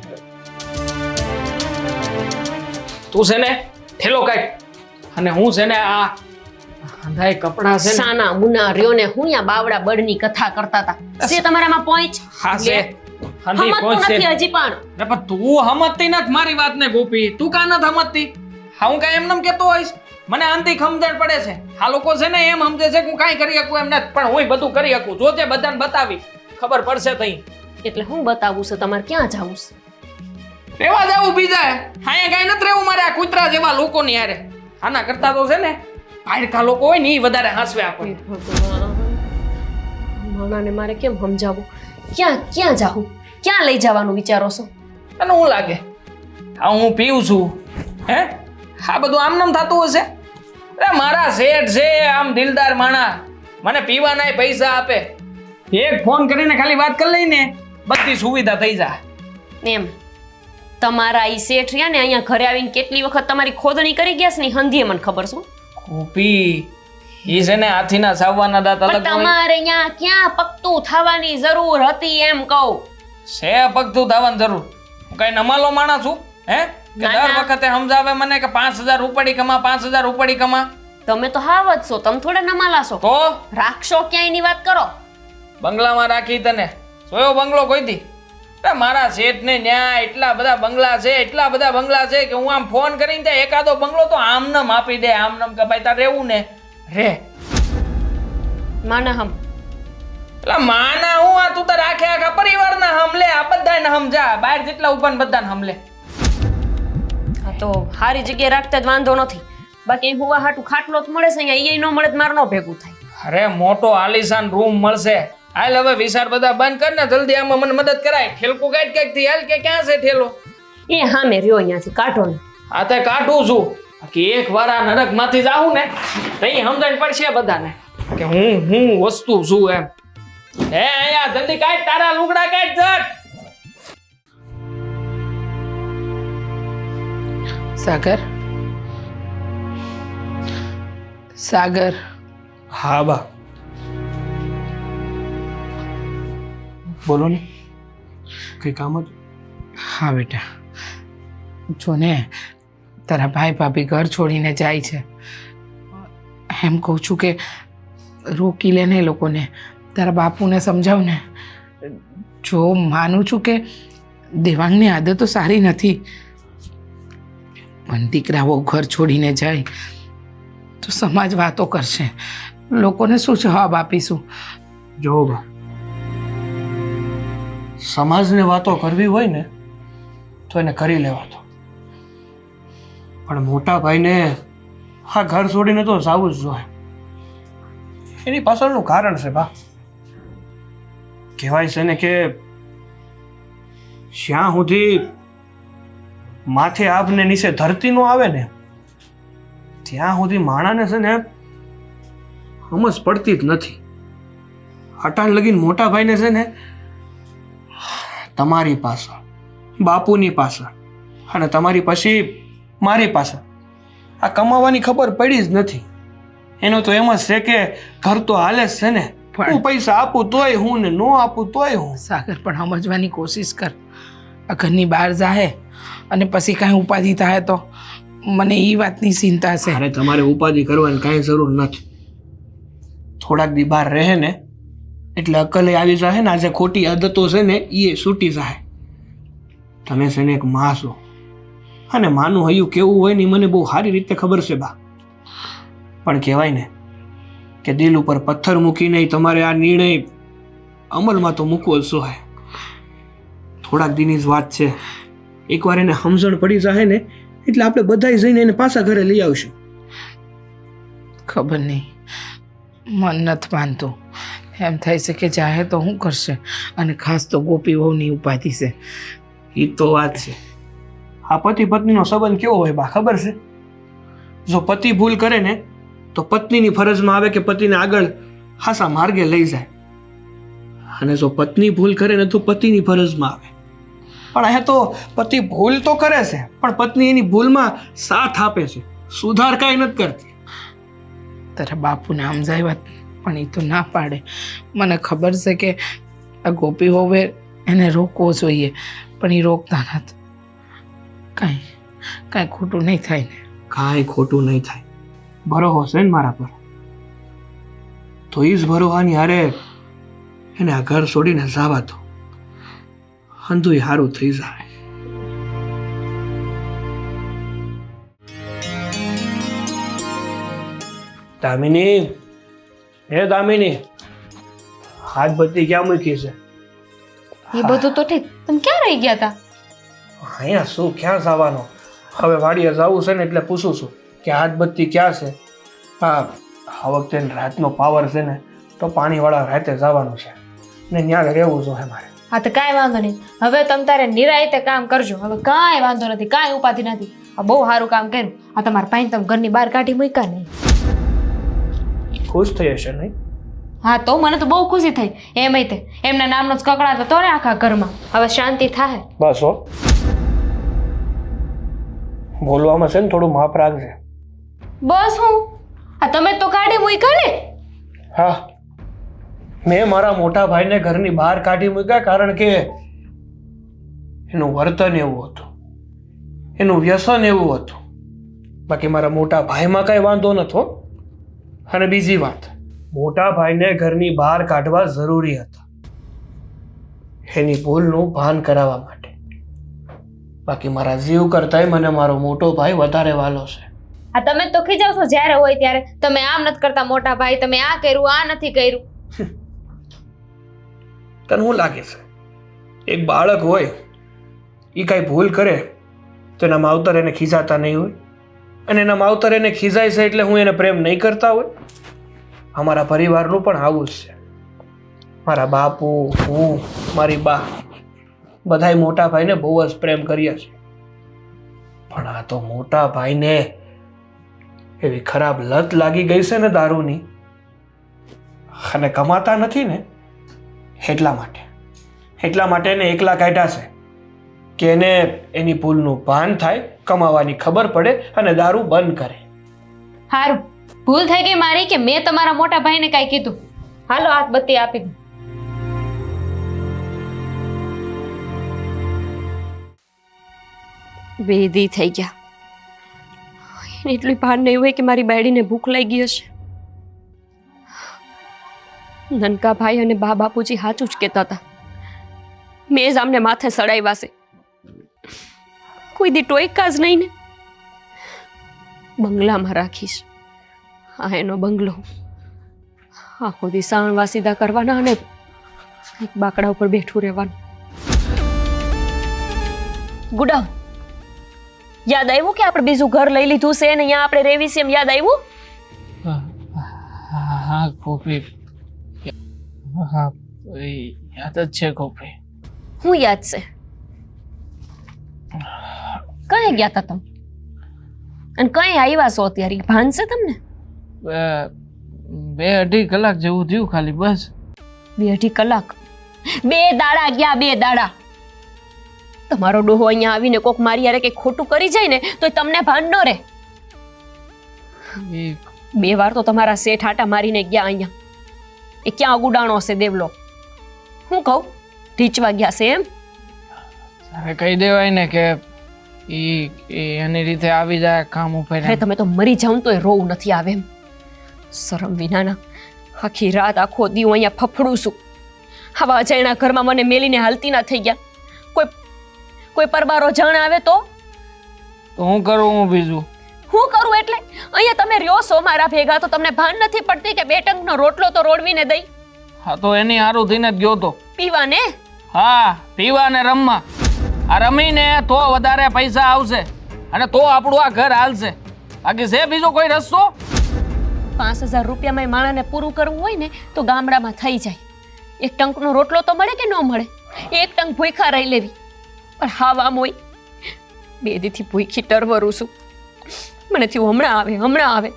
તું છે ને ઠેલો કાઢ અને હું છે ને આ અંધાય કપડા છે ને. સાના મુના રહ્યો ને હું યા બાવડા બળની કથા કરતા હતા. છે તમારામાં પોઈન્ટ? હા છે. હંધી હમત કોઈ છે. નથી હજી પણ. અરે પણ તું હમતતી નથી મારી વાતને ગોપી. તું કા નથી હમતતી? હા હું કાંઈ એમનેમ કહેતો હોઈશ? મને આંતી સમજણ પડે છે. આ લોકો છે ને એમ સમજે છે કે હું કાંઈ કરી શકું એમ નથી, પણ હું બધું કરી શકું. જોજે બધાને બતાવી ખબર પડશે તઈ. એટલે હું બતાવું છે તમારે? ક્યાં જાવું છે? રેવા જાવું બીજા. અહીંયા કાંઈ નથી રહેવું મારે આ કૂતરા જેવા લોકોની હારે. આના કરતા તો છે ને પાડકા લોકો હોય ને એ વધારે હાંસવે આપણને. માણાને મારે કેમ સમજાવું? ક્યાં જાવું? ક્યાં લઈ જવાનું વિચારો છો? તને શું લાગે આ હું પીવું છું? હે આ બધું આમનામ થતું હશે? અરે મારા શેઠ છે આમ દિલદાર માણા, મને પીવાના પૈસા આપે. એક ફોન કરીને ખાલી વાત કરી લઈને બધી સુવિધા થઈ જાય. એમ તમારા ઈ શેઠ રહ્યા ને અહીંયા ઘરે આવીને કેટલી વખત તમારી ખોદણી કરી ગયા છે ને હંધીએ મને ખબર છે. કોપી ઈ છે ને હાથીના સાવવાના દાંત પણ અલગ હોય તમારે અહીંયા ક્યાં પકતું થવાની જરૂર હતી એમ કહું. છે. પગતું થવાની જરૂર? હું કઈ નમાલો માણસ છું? હે કે ના, દર ના. વખતે સમજાવે મને કે 5000 ઉપાડી કમા, 5000 ઉપાડી કમા. તમે તો હાવ જ છો, તમે થોડા નમાલા છો. તો રાખશો ક્યાંય ની વાત કરો. બંગલામાં રાખી તને જોયો બંગલો કોઈ દી? અરે મારા શેઠ ને ન્યા એટલા બધા બંગલા છે, એટલા બધા બંગલા છે કે હું આમ ફોન કરીને ત્યાં એકાદો બંગલો તો આમનમ આપી દે. આમનમ કે ભાઈ તારે રહેવું ને રે. માના હમ એટલે માના હું આ તું તો રાખે આખા પરિવારના હમલે આ બધાને સમજા. બહાર જેટલા ઉભા ને બધાને હમલે. હા તો સારી જગ્યાએ રાખતા જ વાંધો નથી. બાકી હુવા હાટું ખાટલો જ મળે છે અહીંયા, ઈ ન મળે તો મારે ન ભેગું થાય. અરે મોટો આલીશાન રૂમ મળશે. હાલ હવે વિચાર બધા બંધ કર ને જલ્દી. આમાં મને મદદ કરાય. ઠેલકું કાઢ ક્યાંક થી હાલ કે ક્યાં છે ઠેલો? એ હામે રહ્યો અહીંયાથી કાઢો ને. આ તે કાઢું છું કે એક વાર આ નરક માંથી જાઉં ને તઈ સમજણ પડશે બધાને કે હું વસ્તુ છું એમ. હે અહીંયા જલ્દી કાઢ તારા લુગડા કાઢ જટ. સાગર સાગર હા બા બોલો ને કઈ કામ હતું? હા બેટા જો ને તારા ભાઈ ભાભી ઘર છોડીને જાય છે એમ કહું છું કે રોકી લે ને એ લોકોને તારા બાપુને સમજાવ ને જો માનું છું કે દેવાંગની આદતો સારી નથી પણ દીકરાઓ ઘર છોડીને જાય તો સમાજ વાતો કરશે લોકોને શું જવાબ આપીશું જો બા સમાજને વાતો કરવી હોય ને તો એને કરી લેવા દો પણ મોટા ભાઈને હા ઘર છોડીને તો જવું જ જોઈએ એની પાછળનું કારણ છે બા કહેવાય છે ને કે જ્યાં સુધી માથે આભને નીચે ધરતી નો આવે ને ત્યાં સુધી માણાને છે ને સમજ પડતી જ નથી અટાણ લગીન મોટા ભાઈને છે ને તમારી પાછળ બાપુની પાછળ અને તમારી પછી મારી પાછળ આ કમાવાની ખબર પડી જ નથી એનો તો એમ જ છે કે ઘર તો હાલે જ છે ને હું પૈસા આપું તોય હું ને ન આપું તોય હું સાગર પણ સમજવાની કોશિશ કર આ ઘરની બહાર જાહે અને પછી કાંઈ ઉપાધિ થાય તો મને એ વાતની ચિંતા છે અરે તમારે ઉપાધિ કરવાની કાંઈ જરૂર નથી થોડાક દી બહાર રહે ને એટલે અકલે આવી જાય ને આજે ખોટી આદતો છે ને એ છૂટી જાય તમે છે ને એક માં છો અને માનું હૈયું કેવું હોય ને મને બહુ સારી રીતે ખબર છે બા પણ કહેવાય ને કે દિલ ઉપર પથ્થર મૂકીને તમારે આ નિર્ણય અમલમાં તો મૂકવો જ શું હોય થોડાક દીની જ વાત છે એકવાર એને સમજણ પડી જાય ને એટલે આપણે બધાય જઈને એને પાછા ઘરે લઈ આવશું ખબર નહીં મન નથી માનતું એમ થાય છે કે જાહે તો શું કરશે અને ખાસ તો ગોપી વહુની ઉપાધિ છે એ તો વાત છે આ પતિ પત્નીનો સંબંધ કેવો હોય બા ખબર છે જો પતિ ભૂલ કરે ને તો પત્નીની ફરજમાં આવે કે પતિને આગળ હાસા માર્ગે લઈ જાય અને જો પત્ની ભૂલ કરે ને તો પતિની ફરજમાં આવે પણ અહીંયા તો પતિ ભૂલ તો કરે છે પણ પત્ની એની ભૂલમાં સાથ આપે છે સુધાર કાંઈ નથી કરતી તારા બાપુને સમજાવ્યા પણ એ તો ના પાડે મને ખબર છે કે આ ગોપી હોવે એને રોકવો જોઈએ પણ એ રોકતા નથી કાંઈ ખોટું નહીં થાય ને કાંઈ ખોટું નહીં થાય ભરોસો છે ને મારા પર તો એ જ ભરોસાની હારે એને આ ઘર છોડીને જવા દો અંધુય સારું થઈ જાય દામિની હે દામિની હાથ બત્તી ક્યાં મૂકી છે એ બધું તો ઠીક તમે ક્યાં રહી ગયા હતા અહીંયા શું ક્યાં જવાનો હવે વાડીએ જવું છે ને એટલે પૂછું છું કે હાથ બત્તી ક્યાં છે હા આ વખતે રાતનો પાવર છે ને તો પાણીવાળા રાતે જવાનું છે ને ત્યાં રહેવું જોઈએ મારે હા તો કાંઈ વાંધો નહીં હવે તમે તારે નિરાયતે કામ કરજો હવે કાંઈ વાંધો નથી કાંઈ ઉપાધિ નથી આ બહુ સારું કામ કર્યું આ તમારા ભાઈને તમે ઘરની બહાર કાઢી મૂક્યા નહીં ખુશ થઈ હશે નહીં હા તો મને તો બહુ ખુશી થઈ એમય તે એમના નામનો જ કકડાતો તો ને આખા ઘરમાં હવે શાંતિ થાય બસ હો બોલવામાં છે ને થોડું માપ રાખજે બસ હું આ તમે તો કાઢી મૂક્યા ને હા મેં મારા મોટા ભાઈને ઘરની બહાર કાઢી મૂક્યા કારણ કે એનું વર્તન એવું હતું એનું વ્યસન એવું હતું બાકી મારા મોટા ભાઈમાં કાંઈ વાંધો નતો અને બીજી વાત મોટા ભાઈને ઘરની બહાર કાઢવા જરૂરી હતા એની ભૂલનું ભાન કરાવવા માટે બાકી મારા જીવ કરતાંય મને મારો મોટો ભાઈ વધારે વાલો છે આ તમે તો ખીજાવશો જ્યારે હોય ત્યારે તમે આમ નથી કરતા મોટા ભાઈ તમે આ કર્યું આ નથી કર્યું તને શું લાગે છે એક બાળક હોય એ કાંઈ ભૂલ કરે તો એના માવતર એને ખીજાતા નહીં હોય અને એના માવતર એને ખીજાય છે એટલે હું એને પ્રેમ નહીં કરતા હોય અમારા પરિવારનું પણ આવું જ છે મારા બાપુ હું મારી બા બધાય મોટા ભાઈને બહુ જ પ્રેમ કર્યા છે પણ આ તો મોટા ભાઈને એવી ખરાબ લત લાગી ગઈ છે ને દારૂની અને કમાતા નથી ને એટલા માટે એને એકલા કાઢ્યા છે કે એને એની ભૂલનું ભાન થાય કમાવાની ખબર પડે અને દારૂ બંધ કરે. હારું, ભૂલ થઈ ગઈ મારી કે મેં તમારા મોટા ભાઈને કાંઈ કીધું. હાલો હાથ બત્તી આપી દઉં. બેદી થઈ ગયા. એને એટલી ભાન નહીં હોય કે મારી બાયડીને ભૂખ લાગી હશે. નનકા ભાઈ અને બા બાપુજી સાચું જ કહેતા હતા. મેં જ આમને માથે સડાવ્યા છે. કોઈ દી ટોયકા જ નહીં ને. બંગલામાં રાખીશ. આ એનો બંગલો. આખો દી સાણવા સીધા કરવાના અને એક બાકડા ઉપર બેઠું રહેવાનું. ગુડાવ, યાદ આવ્યું કે આપણે બીજું ઘર લઈ લીધું છે ને અહીંયા આપણે રહેવી છે એમ યાદ આવ્યું? હા ગોપી, હા યાદ જ છે ગોપી. હું યાદ છે? કઈ ગયા હતા તમે અને કઈ આવ્યા છો અત્યારે? ભાન છે તમને? 2-2.5 કલાક જેવું થયું ખાલી, બસ. 2-2.5 કલાક? 2 દાડા ગયા, 2 દાડા. તમારો ડોહો અહીંયા આવીને કોક મારી યારે કઈ ખોટું કરી જાય ને તો તમને ભાન ન રહે. 2 વાર તો તમારા શેઠ આટા મારીને ગયા અહીંયા. એ ક્યાં ગુડાણો હશે દેવલો? હું કહું, ઢીચવા ગયા છે એમ? તારે કહી દેવાય ને કે એની રીતે આવી જાય કામ ઉપર. અરે તમે તો મરી જાવ તો એ રોવું નથી આવે એમ. શરમ વિનાના. આખી રાત આખો દી હું અહીંયા ફફડું છું. આવા અજાણ્યા ઘરમાં મને મેલીને હાલતી ના થઈ ગયા. કોઈ પરબારો જણ આવે તો હું કરું હું બીજું? હું કરું એટલે અહીંયા તમે રહ્યો છો મારા ભેગા તો તમને ભાન નથી પડતી કે 2 ટંકનો રોટલો તો રોડવીને દઈ? હા તો એની હારું થઈને જ ગયો તો. પીવા ને? હા, પીવા ને રમવા. આ રમીને તો વધારે પૈસા આવશે અને તો આપણું આ ઘર હાલશે. બાકી છે બીજો કોઈ રસ્તો? 5000 રૂપિયામાં માણાને પૂરું કરવું હોય ને તો ગામડામાં થઈ જાય. 1 ટંકનો રોટલો તો મળે કે ન મળે? 1 ટંક ભૂખા રહી લેવી. પણ હાવ આમ હોય. 2 દીથી ભૂખી ટરવરું છું. મને થયું હમણાં આવે.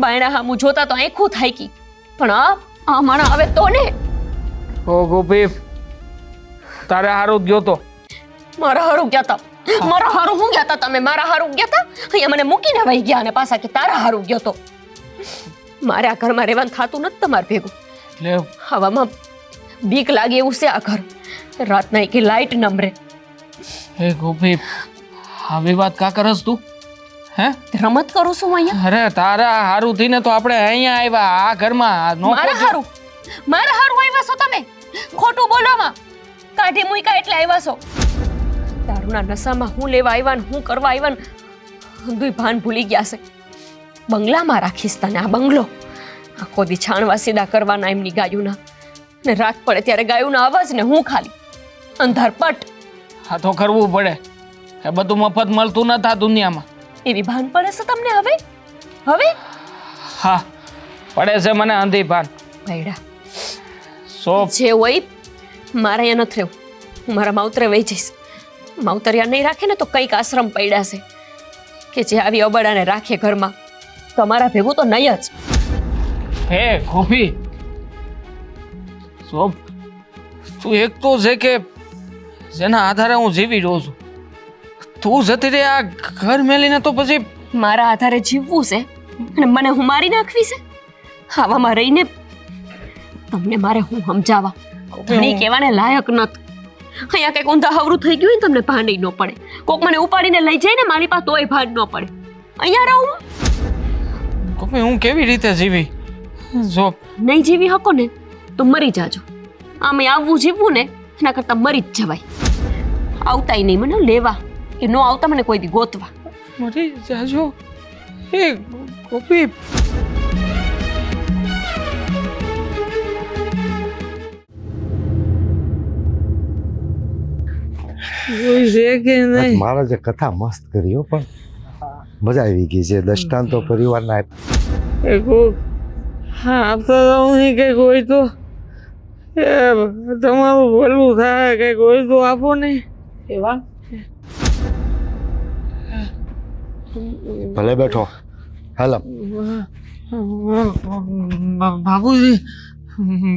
બાયણા હામું જોતા તો આંખું થાકી. પણ આ હમણાં આવે તો ને. ઓ ગોપી, તારે હારું જ ગયો તો. મારા હારું ગયા તા. મારા હારું હું ગયા તા? તમે મારા હારું ગયા તા? અહીંયા મને મૂકીને વહી ગયા અને પાછા કે તારા હારું ગયો તો. મારે આ ઘરમાં રહેવાનું થતું નથી તમારે ભેગું. લે, હવામાં બીક લાગે એવું છે આ ઘર. રાતના એકી લાઈટ નમરે. હે ગોપી, આવી વાત કા કરસ તું? હે, રમત કરું છું અહીંયા? અરે તારા હારું થઈને તો આપણે અહીંયા આવ્યા આ ઘરમાં. મારા હારું આવ્યા છો તમે? ખોટું બોલોમાં કાઢી મૂક્યા એટલે આવ્યા છો. દારૂના નશામાં હું લેવા આવ્યા ને હું કરવા આવ્યા ને બધુંય ભાન ભૂલી ગયા છે. બંગલામાં રાખીશ તને. આ બંગલો આખો દી છાણવા સીધા કરવાના એમની ગાયુના. ને રાત પડે ત્યારે ગાયુના અવાજ ને હું ખાલી અંધારપટ. હા તો કરવું પડે. એ બધું મફત મળતું નથી આ દુનિયામાં. એવી ભાન પડે છે તમને હવે? હા પડે છે મને અંધી ભાન. ભૈડા સોપ જે હોય મારે અહીંયા નથી રહેવું. હું મારા માવતરે વહી જઈશ. માવતરિયા નહીં રાખે ને તો કંઈક આશ્રમ પડ્યા છે કે જે આવી અબડાને રાખે ઘરમાં. તમારા ભેગું તો નહીં જ. હે ગોપી, સોપ તું એક તો છે કે જેના આધારે હું જીવી રહ્યો છું. તું જતી રે આ ઘર મેલીને તો પછી મારા આધારે જીવવું છે અને મને હું મારી નાખવી છે? આવામાં રહીને તમને મારે હું સમજાવવા ઘણી કહેવાને લાયક નથી. અહીંયા કંઈક ઊંધા હવરું થઈ ગયું ને તમને ભાન ન પડે. કોક મને ઉપાડીને લઈ જાય ને મારી પાસે તોય ભાન ન પડે. અહીંયા રહું ગોપી, હું કેવી રીતે જીવી? જો નહીં જીવી શકો ને તો મરી જાજો. આમે આવવું જીવવું ને એના કરતાં મરી જ જવાય. આવતાય નહીં મને લેવા કે ન આવતા મને કોઈ દી ગોતવા. મરી જાજો. એ ગોપી, કોઈ છે કે નહીં? મારા જે કથા મસ્ત કરી હો, પણ મજા આવી ગઈ છે. દ્રષ્ટાંતો પરિવારના આપ્યા. એ કોક હા આપતા રહું નહીં કે કોઈ તો એ તમારું ભલું થાય કે કોઈ તો આપો નહીં. એવા ભલે બેઠો. હાલો બાપુજી,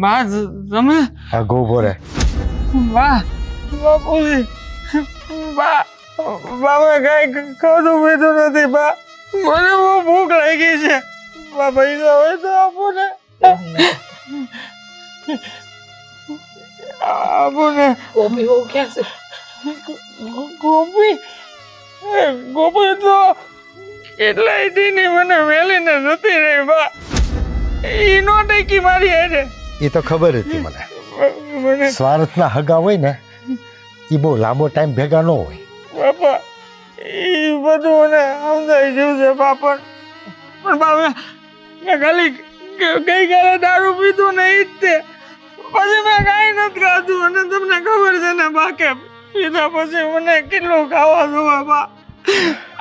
બા તમે? આ ગો ઉભો રે. બા બાપુજી, બા બાબા કઈ ખાધું પીધું નથી બા મને બહુ ભૂખ લાગી છે બા પૈસા હોય તો આપો ને આપો ને ગોપી બહુ ક્યાં છે? ગોપી ગોપી તો કેટલાય દીની મને મેલીને જતી રહી બા ઈ નો ટેકી મારી હારે એ તો ખબર હતી મને મને સ્વાર્થના હગા હોય ને એ બહુ લાંબો ટાઈમ ભેગા ન હોય. બાપા ઈ બધું મને સમજાઈ ગયું છે બાપા પણ બાપા મેં ખાલી ગઈકાલે દારૂ પીધું ને ઈ જ તે પછી મેં કાંઈ નથી ખાધું અને તમને ખબર છે ને બા કે પીધા પછી મને કેટલું ખાવા જોવા બા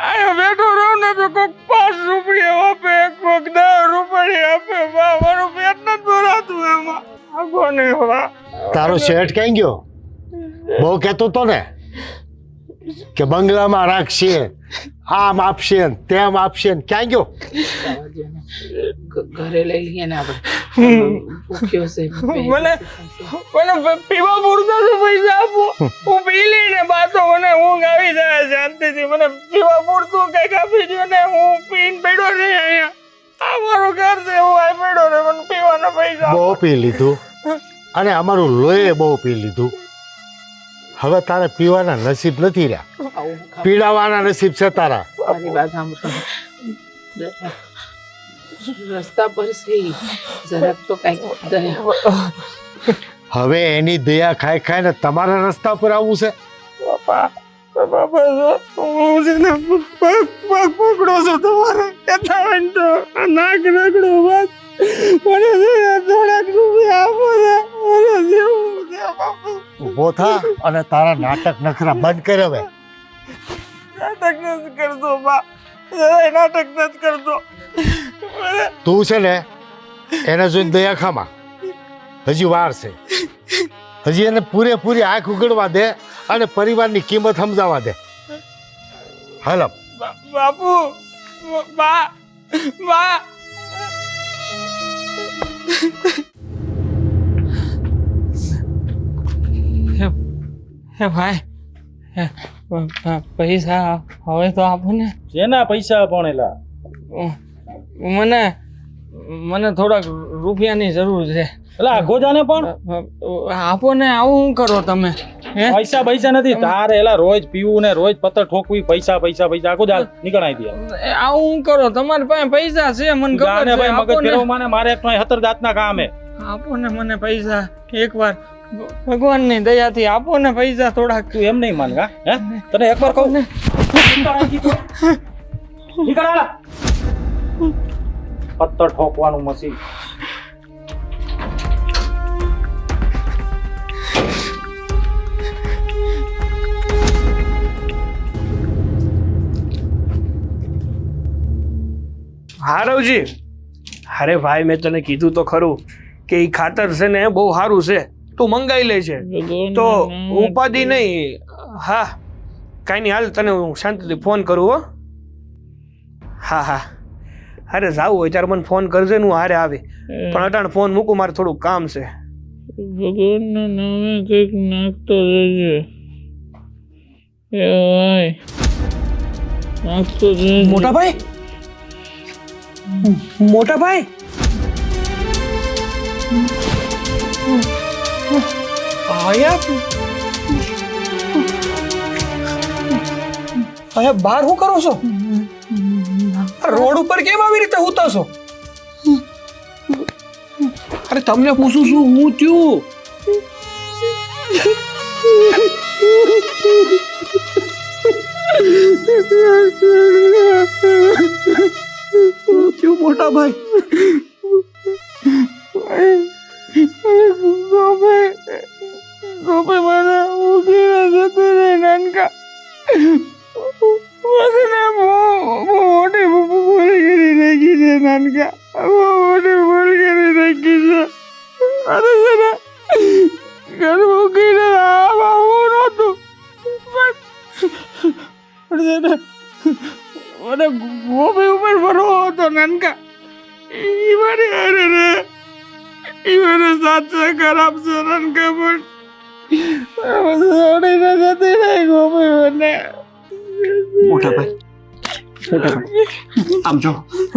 અહીંયા બેઠો રહું ને તો કોઈક 5 રૂપિયા આપે કોઈક 10 રૂપિયા આપે બા મારું પેટ નથી ભરાતું એમાં આપો ને બા તારો શેઠ ક્યાં ગયો? બહુ કહેતો તો ને કે બંગલામાં રાખશે આમ આપશે ને તેમ આપશે ને ક્યાં ગયો? ઘરે લઈ લઈએ ને આપણે ભૂખ્યો છે મને પીવા પૂરતો તો પૈસા આપો હું પી લઈને બાતો મને ઊંઘ આવી જાય શાંતિથી મને પીવા પૂરતું કઈક આપી દો ને હું પીને પડ્યો નહીં અહીંયા આ મારું ઘર છે હું આ પડ્યો ને મને પીવાના પૈસા બહુ પી લીધું અને અમારું લોહી બહુ પી લીધું. હવે તારે પીવાના નસીબ નથી રહ્યા, પીડાવાના નસીબ છે તારા. મારી વાત સાંભળો. રસ્તા પર છે ઈ. જરાક તો કઈક દયા. હવે એની દયા ખાઈ ખાઈને તમારા રસ્તા પર આવવું છે? બાપા બાપા હું છે ને પગ પકડો છો તમારે કહેતા હોય ને તો નાક રગડો વાત મને થોડાક રૂપિયા આપો ને મને જેવું છે બાપુ ઊભો થા અને તારા નાટક નખરા બંધ કર. હવે નાટક નથી કરતો બા જરાય નાટક નથી કરતો તું છે ને એને જોઈને દયા ખામાં હજી વાર છે. હજી એને પૂરેપૂરી આંખ ઉગડવા દે અને પરિવારની કિંમત સમજાવવા દે. હાલો બાપુ બા બા હે ભાઈ પૈસા હવે તો આપો ને. શેના પૈસા પણ એલા? મને મને થોડાક રૂપિયાની જરૂર છે. એલા ગોજાને પણ આપો ને આવું શું કરો તમે હે પૈસા પૈસા નથી તારે. એલા રોજ પીવું ને રોજ પત્તર ઠોકવી પૈસા પૈસા પૈસા આખો જાલ નીકળાઈ દે. આવું શું કરો તમારી પાસે પૈસા છે મને ખબર ગાને છે ભાઈ મગજ આપો ને. ફેરવ માને મારે એક 70 જાતના કામ હે. આપો ને મને પૈસા એકવાર ભગવાનની દયાથી આપો ને પૈસા થોડાક. તું એમ નહીં માન ગા હે તને એકવાર કહું ને નીકળ આલા પત્તર ઠોકવાનું મશીન. હા રવજી, અરે ભાઈ મેં તને કીધું તો ખરું કે એ ખાતર છે ને બહુ સારું છે, તું મંગાઈ લે છે તો ઉપાધિ નહીં. હા કાંઈ નહીં, હાલ તને હું શાંતિથી ફોન કરું હો. હા હા અરે જાવું હોય ત્યારે મને ફોન કરજે ને હું હારે આવી. પણ અટાણ ફોન મૂકું, મારે થોડું કામ છે. ભગવાનના નામે કંઈક નાખતો રહેજે એ ભાઈ નાખતો રહેજે. મોટા ભાઈ, મોટા ભાઈ, અહીંયા બહાર શું કરો છો? રોડ ઉપર કેમ આવી રીતે ઉતા છો? અરે તમને પૂછું છું હું થયું? હું થયું મોટા ભાઈ? ગોપે મને ઉઠીને જતો રહે નાનકા. મોટી ભૂલ કરી નાખી છે નાનકા, મોટી ભૂલ કરી નાખી છે. અરે જરા ઘર મૂકીને આવા હું નહોતું પણ મને ગોપી ઉપર ભરવો હતો નાનકા. ઈ મારી હારે રે, ઈ મને સાચે ખરાબ છે નાનકા. પણ છોડીને જતી રહી ગોપી મને. મોટા ભાઈ આમ જો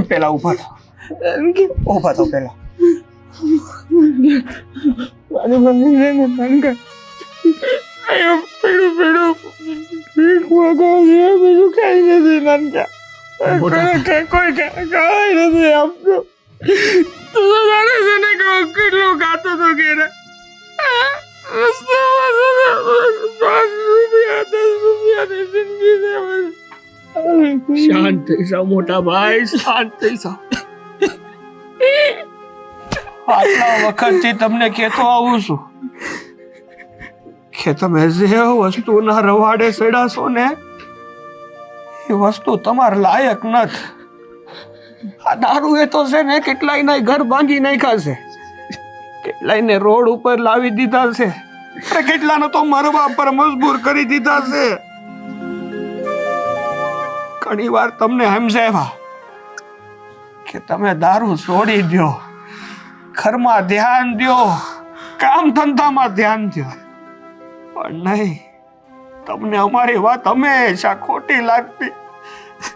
પેલા ઊભા થો ઊભા થો પેલા મારી મમ્મી છે ને નાનકા પેડું ભીખ માંગો છે બીજું કઈ નથી નાનકા કોઈ કઈ નથી આપતો તું તો જાણે છે ને કે હું કેટલું ખાતો હતો ઘેરે રસ્તામાં છે ને 5 રૂપિયા 10 રૂપિયાની જિંદગી છે શાંત થઈ જાઓ મોટા ભાઈ શાંત થઈ જાઓ આટલા વખતથી તમને કહેતો આવું છું કે તમે જે વસ્તુના રવાડે ચડાશો ને એ વસ્તુ તમારા લાયક નથી આ દારૂ એ તો છે ને કેટલાયના ઘર ભાંગી નાખ્યા છે કેટલાયને રોડ ઉપર લાવી દીધા છે અરે કેટલાને તો મરવા પર મજબૂર કરી દીધા છે ઘણી વાર તમને સમજાવ્યા કે તમે દારૂ છોડી દો ઘરમાં ધ્યાન દો કામ ધંધામાં ધ્યાન દો પણ નહીં તમને અમારી વાત હંમેશા ખોટી લાગતી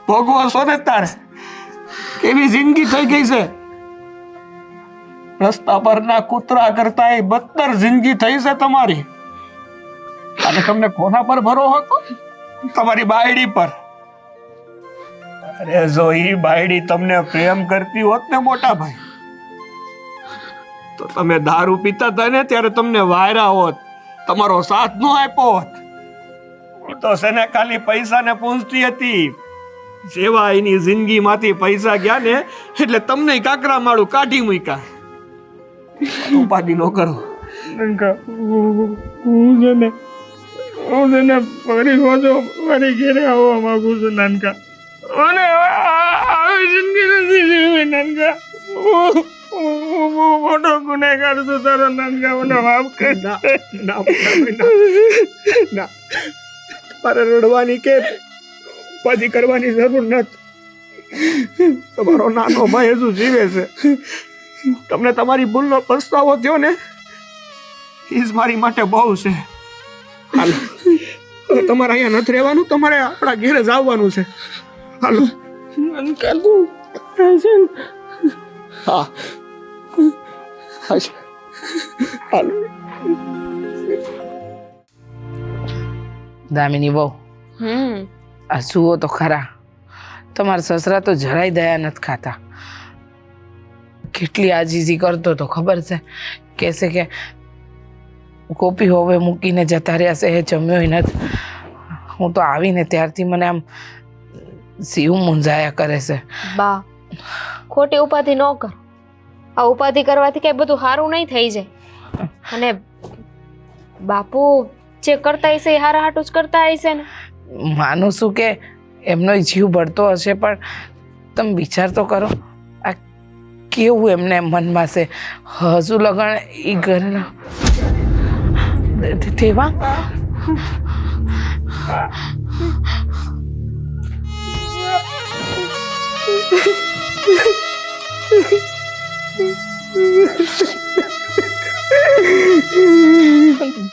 ભોગવો છો ને તારે કેવી જિંદગી થઈ ગઈ છે રસ્તા પરના કૂતરા કરતા એ બદતર જિંદગી થઈ છે તમારી અને તમને કોના પર ભરો હતો તમારી બાયડી પર અરે જો ઈ બાયડી તમને પ્રેમ કરતી હોત ને મોટા ભાઈ તો તમે દારૂ પીતા હતા ને ત્યારે તમને વાયરા હોત તમારો સાથ નો આપ્યો હોત તો છે ને ખાલી પૈસા ને પૂંછતી હતી જેવા એની જિંદગી માંથી પૈસા ગયા ને એટલે તમને કાકરા માળું કાઢી મૂક્યા ઉપાધિ નો કરો નાનકા હું છે ને ફરી પાછો મારી ઘેરે આવવા માંગુ છું નાનકા મને આવી જિંદગી નથી જીવવી નાનકા હું મોટો ગુનેગાર છું તારો નાનકા મને માફ કર ના મારે રડવાની કે ઉપાધિ કરવાની જરૂર નથી તમારો નાનો ભાઈ હજુ જીવે છે તમને તમારી ભૂલનો પસ્તાવો થયો ને એ જ મારી માટે બહુ છે હાલો હવે તમારે અહીંયા નથી રહેવાનું તમારે આપણા ઘેરે જ આવવાનું છે હાલો નાનકા તું હા હાલો દામિની બહુ આ જુઓ તો ખરા તમારા સસરા તો જરાય દયા નથી ખાતા કેટલી આજીજી કરતો તો ખબર છે કહેશે કે કોપી હોવે મૂકીને જતા રહ્યા છે એ જમ્યો નથી હું તો આવીને ત્યારથી મને આમ જીવ મૂંઝાયા કરે છે બા ખોટી ઉપાધિ ન કર આ ઉપાધિ કરવાથી કઈ બધું સારું નહીં થઈ જાય અને બાપુ જે કરતા હશે એ હારા હાટું જ કરતા હશે ને માનું છું કે એમનો જીવ બળતો હશે પણ તમે વિચાર તો કરો આ કેવું એમને મનમાં છે હજુ લગણ એ ઘરના તેવા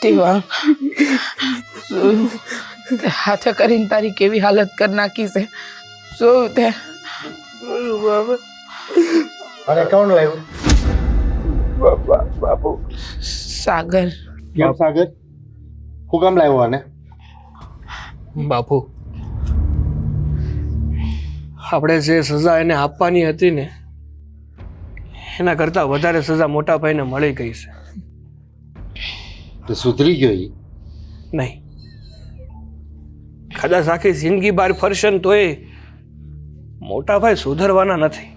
દેવા હાથે કરીને તારી કેવી હાલત કરી નાખી છે શું તે અરે કોણ લાવ્યું બાપુ સાગર કેમ સાગર હું કામ લાવ્યો આને બાપુ આપણે જે સજા એને આપવાની હતી ને એના કરતા વધારે સજા મોટા ભાઈને મળી ગઈ છે તો સુધરી ગયો ઈ નહીં કદાચ આખી જિંદગી બહાર ફરશે ને તોય મોટા ભાઈ સુધરવાના નથી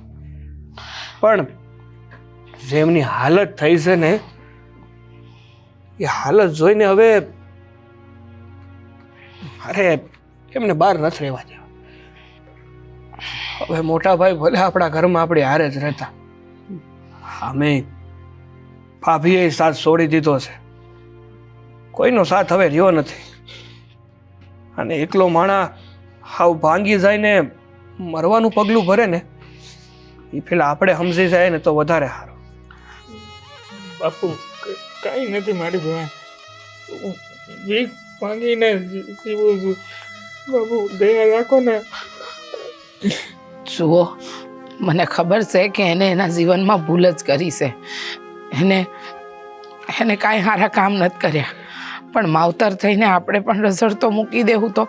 પણ જેમની હાલત થઈ છે ને એ હાલત જોઈને હવે અરે એમને બહાર નથી રહેવા દેવા હવે મોટા ભાઈ ભલે આપણા ઘરમાં આપણી હારે જ રહેતા અમે ભાભીએ સાથ છોડી દીધો છે કોઈનો સાથ હવે રહ્યો નથી અને એકલો માણા હાવ ભાંગી જાય ને મરવાનું પગલું ભરે ને એ પેલા આપણે સમજી જાય ને તો વધારે સારું બાપુ કઈ નથી મારી ભાઈ ભીખ માંગીને જીવું છું બાપુ દયા રાખો ને. જુઓ મને ખબર છે કે એને એના જીવનમાં ભૂલ જ કરી છે. એને કાંઈ સારા કામ નથી કર્યા, પણ માવતર થઈને આપણે પણ રઝળ તો મૂકી દેવું તો.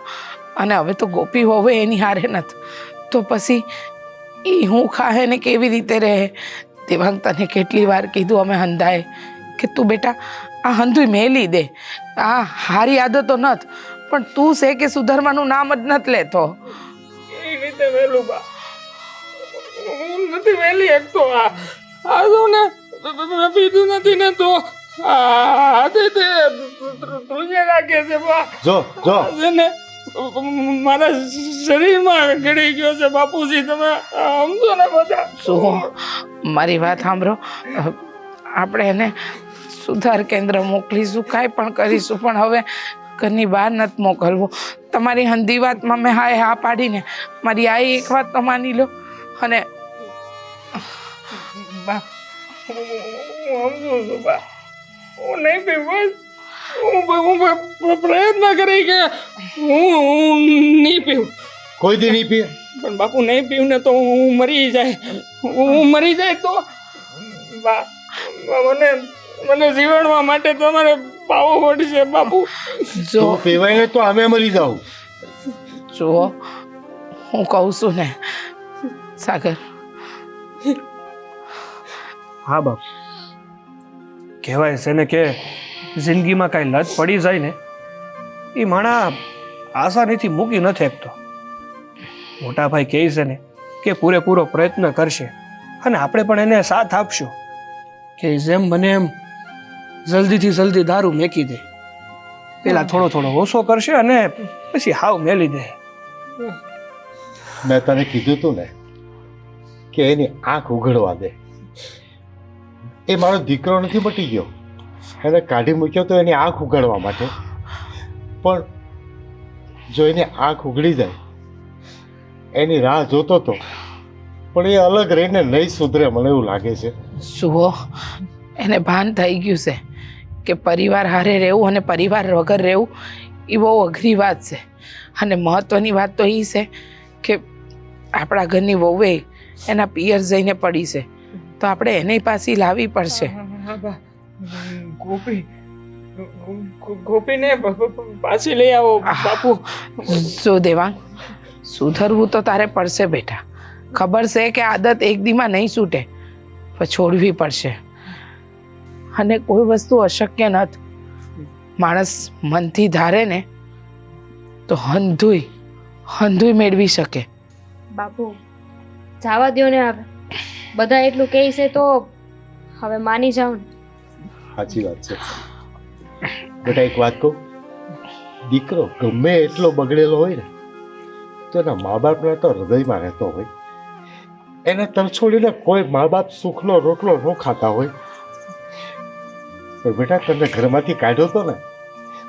અને હવે તો ગોપી હોવે એની હારે નથી તો પછી એ હું ખાહે ને કેવી રીતે રહે? દેવાંગ તને કેટલી વાર કીધું અમે હંધાએ કે તું બેટા આ હંધુય મેલી દે, આ હારી આદતો નથી, પણ તું છે કે સુધરવાનું નામ જ નથી લેતો. એ રીતે વહેલું બા, હું નથી વહેલી એક તો આ તો ને પીધું નથી ને તો હાથે તે ધ્રુજે રાખે છે બા. જો છે ને મારા શરીરમાં ગળી ગયો છે બાપુજી, તમે સમજો ને બધા. શું મારી વાત સાંભળો, આપણે એને સુધાર કેન્દ્ર મોકલીશું, કાંઈ પણ કરીશું, પણ હવે ઘરની બહાર નથી મોકલવું. તમારી હંધી વાતમાં મેં હા પાડીને મારી આઈ એક વાત તો માની લો. અને બા હું સમજુ છું બા, હું નહીં પીવું, હું પ્રયત્ન કરી કે હું નહીં પીવું, કોઈ દી નહીં પીએ. પણ બાપુ નહીં પીવું ને તો હું મરી જાય, હું મરી જાય તો બા મને જીવડવા માટે તમારે પાવો પડશે બાપુ. જો તું પીવાય ને તો અમે મરી જાવ. જુઓ હું કહું છું ને સાગર, હા બાપ, કહેવાય છે ને કે જિંદગીમાં કાંઈ લત પડી જાય ને એ માણા આસાનીથી મૂકી નથી શકતો. મોટા ભાઈ કહે છે ને કે પૂરેપૂરો પ્રયત્ન કરશે અને આપણે પણ એને સાથ આપશું કે જેમ બને એમ જલ્દીથી જલ્દી દારૂ મેકી દે. પેલા થોડો ઓછો કરશે અને પછી હાવ મેલી દે. મેં તને કીધું તું ને કે એની આંખ ઉઘડવા દે. એ મારો દીકરો નથી મટી ગયો, એને કાઢી મૂક્યો તો એની આંખ ઉઘાડવા માટે. પણ જો એની આંખ ઉઘડી જાય એની રાહ જોતો તો, પણ એ અલગ રહીને નહીં સુધરે, મને એવું લાગે છે. જુઓ એને ભાન થઈ ગયું છે કે પરિવાર હારે રહેવું અને પરિવાર વગર રહેવું એ બહુ અઘરી વાત છે. અને મહત્ત્વની વાત તો એ છે કે આપણા ઘરની વહુએ એના પિયર જઈને પડી છે, તો આપણે એને પાછી લાવવી પડશે. ગોપીને પાછી લઈ આવો બાપુ. જો દેવાંગ, સુધરવું તો તારે પડશે બેટા. ખબર છે કે આદત એક દીમાં નહીં છૂટે, પણ છોડવી પડશે. અને કોઈ વસ્તુ અશક્ય નથી. માણસ મનથી ધારે ને તો હંધુય મેળવી શકે. બાપુ જવા દ્યો ને, હવે બધા એટલું કહે છે તો હવે માની જાઓ ને. સાચી વાત છે બેટા. એક વાત કહું, દીકરો ગમે એટલો બગડેલો હોય ને તો એના મા બાપના તો હૃદયમાં રહેતો હોય. એને તરછોડીને કોઈ મા બાપ સુખનો રોટલો ન ખાતા હોય. પણ બેટા તને ઘરમાંથી કાઢ્યો હતો ને,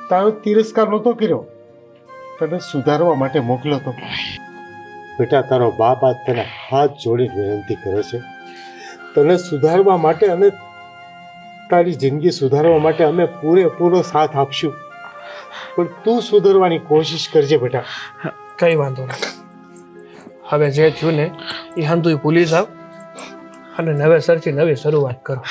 તારો તિરસ્કાર નહોતો કર્યો, તને સુધારવા માટે મોકલ્યો હતો. બેટા તારો બાપ આજ તને હાથ જોડી વિનંતી કરે છે, તને સુધારવા માટે અને તારી જિંદગી સુધારવા માટે અમે પૂરેપૂરો સાથ આપશું. પણ તું સુધરવાની કોશિશ કરજે બેટા. કંઈ વાંધો નહીં, હવે જે થયું ને એ હંધુય ભૂલી જાવ અને નવેસરથી નવી શરૂઆત કરો.